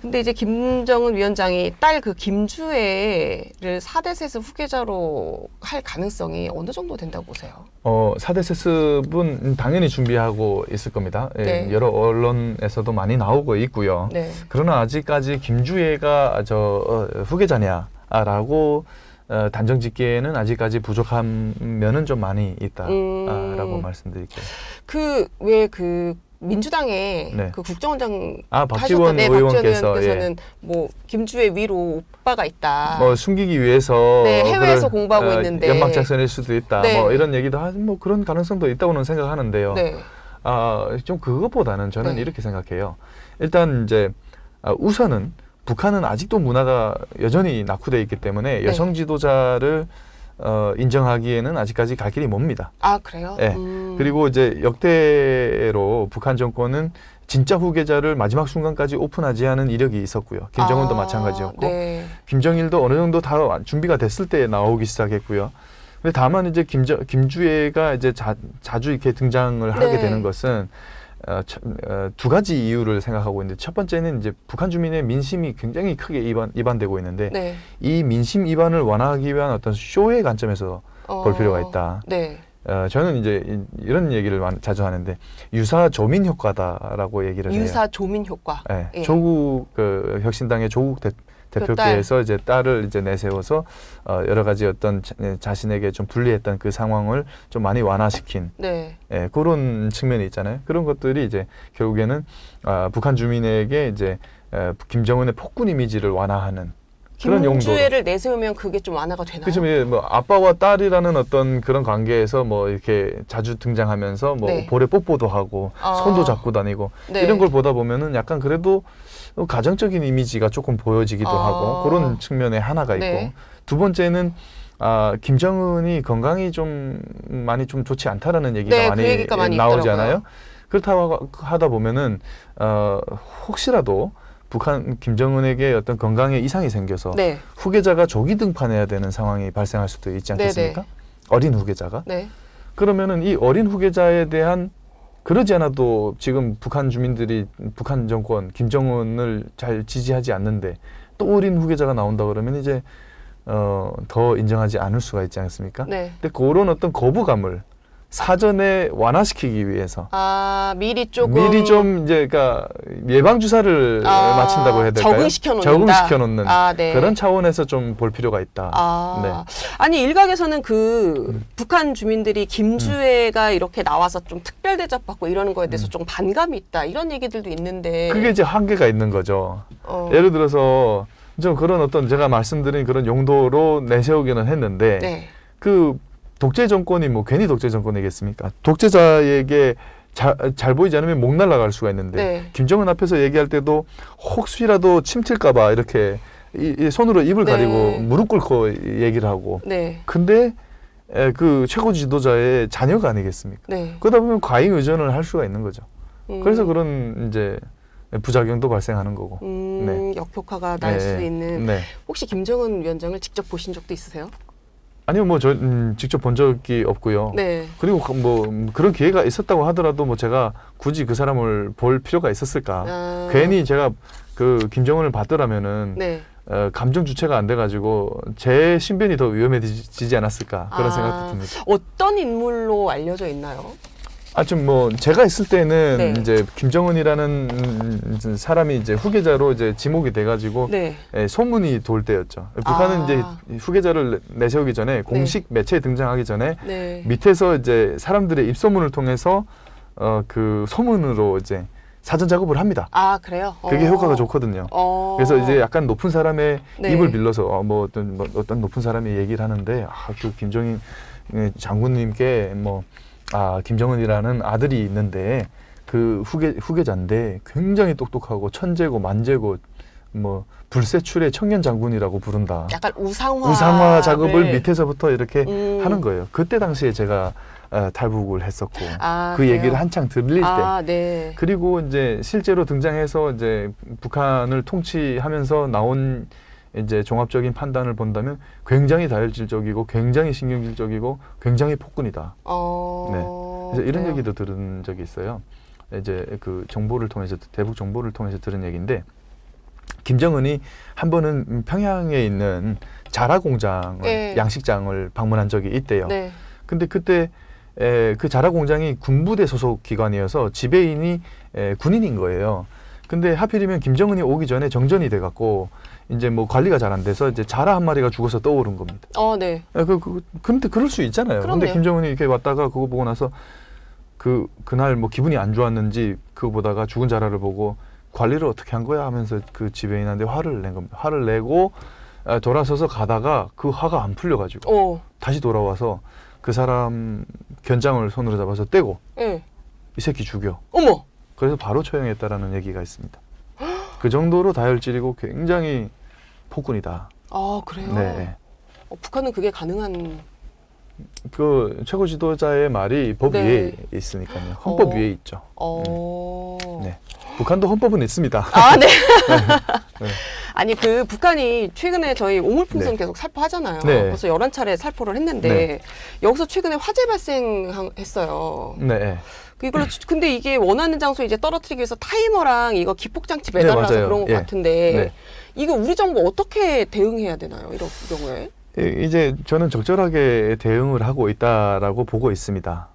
근데 이제 김정은 위원장이 딸 그 김주애를 4대 세습 후계자로 할 가능성이 어느 정도 된다고 보세요?
4대 세습은 당연히 준비하고 있을 겁니다.
네.
여러 언론에서도 많이 나오고 있고요.
네.
그러나 아직까지 김주애가 후계자냐라고 단정 짓기에는 아직까지 부족한 면은 좀 많이 있다라고 말씀드릴게요.
민주당의
네.
그 국정원장
박지원
하셨던
의원께서
박지원께서는 뭐 김주애 위로 오빠가 있다.
숨기기 위해서
네, 해외에서 공부하고 있는데
연막 작전일 수도 있다.
네.
이런 얘기도 그런 가능성도 있다고는 생각하는데요.
네.
좀 그것보다는 저는
네.
이렇게 생각해요. 일단 이제 우선은 북한은 아직도 문화가 여전히 낙후되어 있기 때문에
네.
여성 지도자를 인정하기에는 아직까지 갈 길이 멉니다.
아, 그래요?
네. 그리고 이제 역대로 북한 정권은 진짜 후계자를 마지막 순간까지 오픈하지 않은 이력이 있었고요. 김정은도 마찬가지였고,
네.
김정일도 어느 정도 다 준비가 됐을 때 나오기 시작했고요. 근데 다만 이제 김주애가 이제 자주 이렇게 등장을 하게
네.
되는 것은 두 가지 이유를 생각하고 있는데, 첫 번째는 이제 북한 주민의 민심이 굉장히 크게 이반되고 있는데,
네.
이 민심 이반을 완화하기 위한 어떤 쇼의 관점에서 볼 필요가 있다.
네.
저는 이제 이런 얘기를 자주 하는데 유사 조민 효과다라고 얘기를 해요.
유사 조민 효과.
네,
예.
조국 혁신당의 조국 대표께서 이제 딸을 이제 내세워서 여러 가지 어떤 자신에게 좀 불리했던 그 상황을 좀 많이 완화시킨
네.
그런 측면이 있잖아요. 그런 것들이 이제 결국에는 북한 주민에게 이제 김정은의 폭군 이미지를 완화하는 그런 용도로.
김주애를 내세우면 그게 좀 완화가 되나요?
그렇죠. 뭐 아빠와 딸이라는 어떤 그런 관계에서 뭐 이렇게 자주 등장하면서 뭐
네.
볼에 뽀뽀도 하고 손도 잡고 다니고
네.
이런 걸 보다 보면은 약간 그래도 가정적인 이미지가 조금 보여지기도 하고 그런 측면에 하나가 있고,
네.
두 번째는 김정은이 건강이 좀 많이 좀 좋지 않다라는 얘기가
네,
많이
그 얘기가 많이
나오잖아요. 그렇다고 하다 보면은 혹시라도 북한 김정은에게 어떤 건강에 이상이 생겨서
네.
후계자가 조기 등판해야 되는 상황이 발생할 수도 있지 않겠습니까? 어린 후계자가.
네.
그러면은 이 어린 후계자에 대한, 그러지 않아도 지금 북한 주민들이 북한 정권 김정은을 잘 지지하지 않는데 또 어린 후계자가 나온다 그러면 이제 더 인정하지 않을 수가 있지 않습니까?
네.
근데 그런 어떤 거부감을 사전에 완화시키기 위해서
미리
좀 이제 그러니까 예방 주사를 맞춘다고 해야 될까요?
적응시켜 놓는 네.
그런 차원에서 좀 볼 필요가 있다. 네.
아니 일각에서는 북한 주민들이 김주애가 이렇게 나와서 좀 특별 대접받고 이러는 거에 대해서 좀 반감이 있다 이런 얘기들도 있는데
그게 이제 한계가 있는 거죠. 예를 들어서 좀 그런 어떤 제가 말씀드린 그런 용도로 내세우기는 했는데
네.
독재 정권이 뭐 괜히 독재 정권이겠습니까? 독재자에게 잘 보이지 않으면 목 날아갈 수가 있는데
네.
김정은 앞에서 얘기할 때도 혹시라도 침튈까 봐 이렇게 이 손으로 입을
네.
가리고 무릎 꿇고 얘기를 하고
네.
근데 그 최고 지도자의 자녀가 아니겠습니까?
네.
그러다 보면 과잉 의존을 할 수가 있는 거죠. 그래서
음.
그런 이제 부작용도 발생하는 거고. 네.
역효과가 날 수 있는.
네.
혹시 김정은 위원장을 직접 보신 적도 있으세요?
아니요, 뭐 저 직접 본 적이 없고요.
네.
그리고 뭐 그런 기회가 있었다고 하더라도 뭐 제가 굳이 그 사람을 볼 필요가 있었을까?
아.
괜히 제가 그 김정은을 봤더라면은
네.
감정 주체가 안 돼가지고 제 신변이 더 위험해지지 않았을까 그런 생각도 듭니다.
어떤 인물로 알려져 있나요?
좀 뭐 제가 있을 때는
네.
이제 김정은이라는 사람이 이제 후계자로 이제 지목이 돼가지고
네.
소문이 돌 때였죠. 북한은 이제 후계자를 내세우기 전에 공식 매체에 등장하기 전에
네.
밑에서 이제 사람들의 입소문을 통해서 그 소문으로 이제 사전 작업을 합니다.
아, 그래요?
그게 효과가 좋거든요. 그래서 이제 약간 높은 사람의
네.
입을 빌려서 뭐 어떤 높은 사람이 얘기를 하는데 그 김정인 장군님께 김정은이라는 아들이 있는데 그 후계자인데 굉장히 똑똑하고 천재고 만재고 뭐 불세출의 청년 장군이라고 부른다.
약간
우상화 작업을 밑에서부터 이렇게 하는 거예요. 그때 당시에 제가 탈북을 했었고 그
그래요?
얘기를 한창 들릴 때
네.
그리고 이제 실제로 등장해서 이제 북한을 통치하면서 나온 이제 종합적인 판단을 본다면 굉장히 다혈질적이고 굉장히 신경질적이고 굉장히 폭군이다. 네. 그래서 이런
그래요?
얘기도 들은 적이 있어요. 이제 그 정보를 통해서 대북 정보를 통해서 들은 얘기인데 김정은이 한 번은 평양에 있는 자라 공장을
네.
양식장을 방문한 적이 있대요.
네.
근데 그때 그 자라 공장이 군부대 소속 기관이어서 지배인이 군인인 거예요. 근데 하필이면 김정은이 오기 전에 정전이 돼갖고 이제 뭐 관리가 잘 안 돼서 이제 자라 한 마리가 죽어서 떠오른 겁니다.
네.
근데 그럴 수 있잖아요.
그럼요.
근데 김정은이 이렇게 왔다가 그거 보고 나서 그날 뭐 기분이 안 좋았는지 그거 보다가 죽은 자라를 보고 관리를 어떻게 한 거야 하면서 그 지배인한테 화를 낸 겁니다. 화를 내고 돌아서서 가다가 그 화가 안 풀려가지고 다시 돌아와서 그 사람 견장을 손으로 잡아서 떼고
네.
이 새끼 죽여.
어머.
그래서 바로 처형했다라는 얘기가 있습니다. 그 정도로 다혈질이고 굉장히 폭군이다.
그래요?
네.
북한은 그게 가능한.
그 최고 지도자의 말이 법
네.
위에 있으니까요. 헌법 위에 있죠. 네. 북한도 헌법은 있습니다.
네.
네.
아니 그 북한이 최근에 저희 오물풍선
네.
계속 살포하잖아요.
네.
벌써 11차례 살포를 했는데
네.
여기서 최근에 화재 발생했어요.
네.
이걸로 근데 이게 원하는 장소에 이제 떨어뜨리기 위해서 타이머랑 이거 기폭장치 매달아서
맞아요.
그런 것
예.
같은데
네.
이거 우리 정부 어떻게 대응해야 되나요? 이런 경우에?
이제 저는 적절하게 대응을 하고 있다라고 보고 있습니다.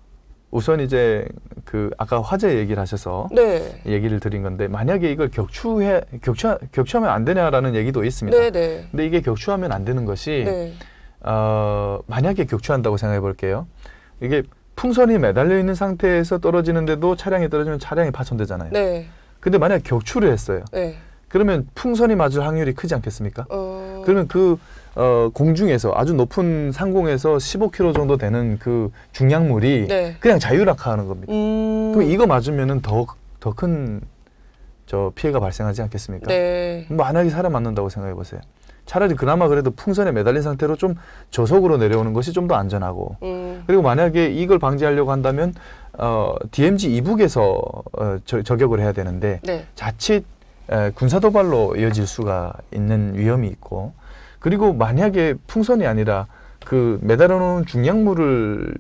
우선 이제 그 아까 화재 얘기를 하셔서
네.
얘기를 드린 건데 만약에 이걸 격추하면 안 되냐라는 얘기도 있습니다.
네네.
근데 이게 격추하면 안 되는 것이
네.
만약에 격추한다고 생각해 볼게요. 이게 풍선이 매달려 있는 상태에서 떨어지는데도 차량이 떨어지면 차량이 파손되잖아요.
네.
근데 만약 격추를 했어요.
네.
그러면 풍선이 맞을 확률이 크지 않겠습니까? 그러면 그 공중에서 아주 높은 상공에서 15km 정도 되는 그 중량물이
네.
그냥 자유낙하하는 겁니다. 그럼 이거 맞으면은 더 큰 피해가 발생하지 않겠습니까?
네.
만약에 사람 맞는다고 생각해 보세요. 차라리 그나마 그래도 풍선에 매달린 상태로 좀 저속으로 내려오는 것이 좀 더 안전하고 그리고 만약에 이걸 방지하려고 한다면 DMZ 이북에서 저격을 해야 되는데
네.
자칫 군사도발로 이어질 수가 있는 위험이 있고 그리고 만약에 풍선이 아니라 그 매달아 놓은 중량물을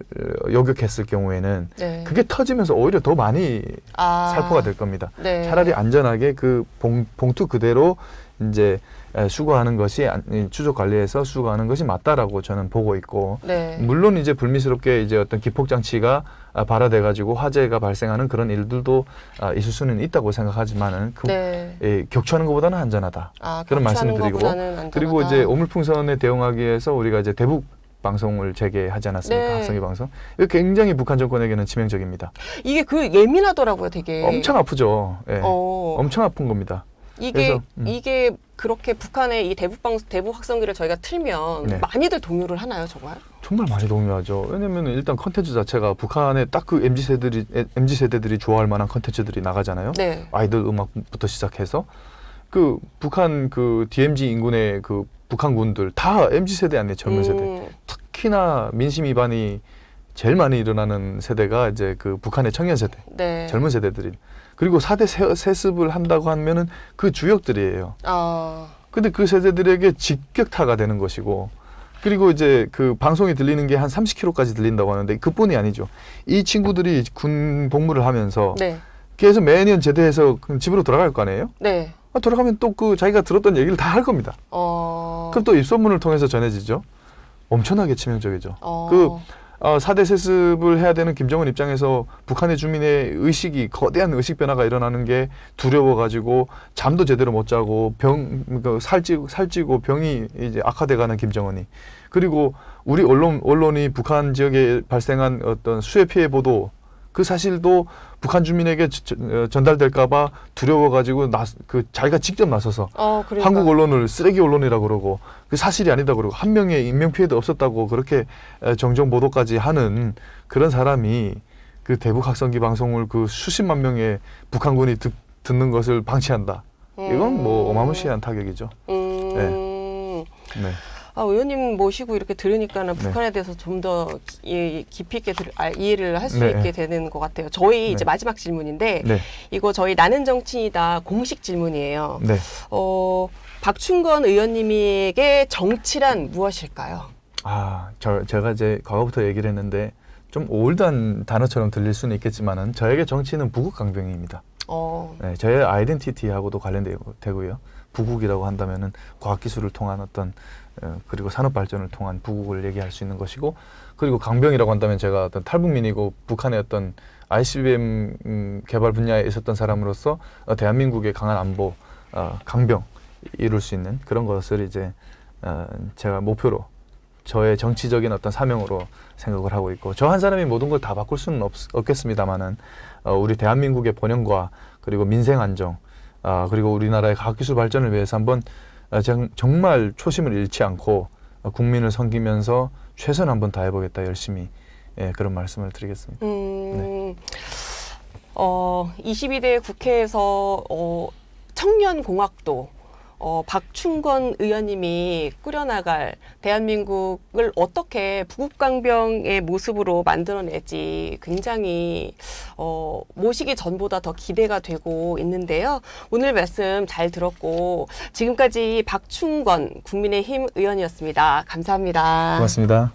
요격했을 경우에는
네.
그게 터지면서 오히려 더 많이 살포가 될 겁니다.
네.
차라리 안전하게 그 봉투 그대로 이제 수거하는 것이 추적 관리해서 수거하는 것이 맞다라고 저는 보고 있고
네.
물론 이제 불미스럽게 이제 어떤 기폭 장치가 발화돼 가지고 화재가 발생하는 그런 일들도 있을 수는 있다고 생각하지만은
네.
격추하는 것보다는 안전하다. 그런 말씀을 드리고 그리고 이제 오물풍선에 대응하기 위해서 우리가 이제 대북 방송을 재개하지 않았습니까?
네.
학생회 방송. 이거 굉장히 북한 정권에게는 치명적입니다.
이게 예민하더라고요, 되게.
엄청 아프죠. 예. 엄청 아픈 겁니다.
이게 그렇게 북한의 이 대북 확성기를 저희가 틀면
네.
많이들 동요를 하나요, 정말?
정말 많이 동요하죠. 왜냐면 일단 컨텐츠 자체가 북한의 딱 그 MZ 세대들이 좋아할 만한 컨텐츠들이 나가잖아요.
네.
아이돌 음악부터 시작해서 그 북한 그 DMZ 인근의 그 북한 군들 다 MZ 세대 아니에요, 젊은 세대. 특히 특히나 민심 위반이 제일 많이 일어나는 세대가 이제 그 북한의 청년 세대,
네.
젊은 세대들이. 그리고 4대 세습을 한다고 하면은 그 주역들이에요. 근데 그 세대들에게 직격타가 되는 것이고, 그리고 이제 그 방송이 들리는 게 한 30km까지 들린다고 하는데 그뿐이 아니죠. 이 친구들이 군 복무를 하면서
네.
계속 매년 제대해서 집으로 돌아갈 거 아니에요?
네.
돌아가면 또 그 자기가 들었던 얘기를 다 할 겁니다. 그럼 또 입소문을 통해서 전해지죠. 엄청나게 치명적이죠. 그 4대 세습을 해야 되는 김정은 입장에서 북한의 주민의 의식이 거대한 의식 변화가 일어나는 게 두려워가지고 잠도 제대로 못 자고 살찌고 병이 이제 악화돼가는 김정은이, 그리고 우리 언론이 북한 지역에 발생한 어떤 수해 피해 보도 그 사실도 북한 주민에게 전달될까봐 두려워가지고 자기가 직접 나서서
그러니까.
한국 언론을 쓰레기 언론이라고 그러고 그 사실이 아니다 그러고 한 명의 인명 피해도 없었다고 그렇게 정정 보도까지 하는 그런 사람이 그 대북 학성기 방송을 그 수십만 명의 북한군이 듣는 것을 방치한다. 이건 뭐 어마무시한 타격이죠. 네. 네.
의원님 모시고 이렇게 들으니까는 북한에 대해서 좀 더 깊이 있게 이해를 할 수 있게 되는 것 같아요. 저희 이제 마지막 질문인데 이거 저희 나는 정치이다 공식 질문이에요. 박충건 의원님에게 정치란 무엇일까요?
제가 이제 과거부터 얘기를 했는데 좀 올드한 단어처럼 들릴 수는 있겠지만은 저에게 정치는 부국강병입니다. 네, 저의 아이덴티티하고도 관련되고요. 부국이라고 한다면은 과학기술을 통한 어떤 그리고 산업발전을 통한 부국을 얘기할 수 있는 것이고, 그리고 강병이라고 한다면 제가 어떤 탈북민이고 북한의 어떤 ICBM 개발 분야에 있었던 사람으로서 대한민국의 강한 안보, 강병 이룰 수 있는 그런 것을 이제 제가 목표로 저의 정치적인 어떤 사명으로 생각을 하고 있고, 저 한 사람이 모든 걸 다 바꿀 수는 없겠습니다만은 우리 대한민국의 번영과 그리고 민생 안정, 그리고 우리나라의 과학기술 발전을 위해서 한번 정말 초심을 잃지 않고 국민을 섬기면서 최선 한번 다해보겠다 열심히 그런 말씀을 드리겠습니다.
22대 국회에서 청년공학도 박충건 의원님이 꾸려나갈 대한민국을 어떻게 부국강병의 모습으로 만들어내지 굉장히 모시기 전보다 더 기대가 되고 있는데요. 오늘 말씀 잘 들었고 지금까지 박충건 국민의힘 의원이었습니다. 감사합니다.
고맙습니다.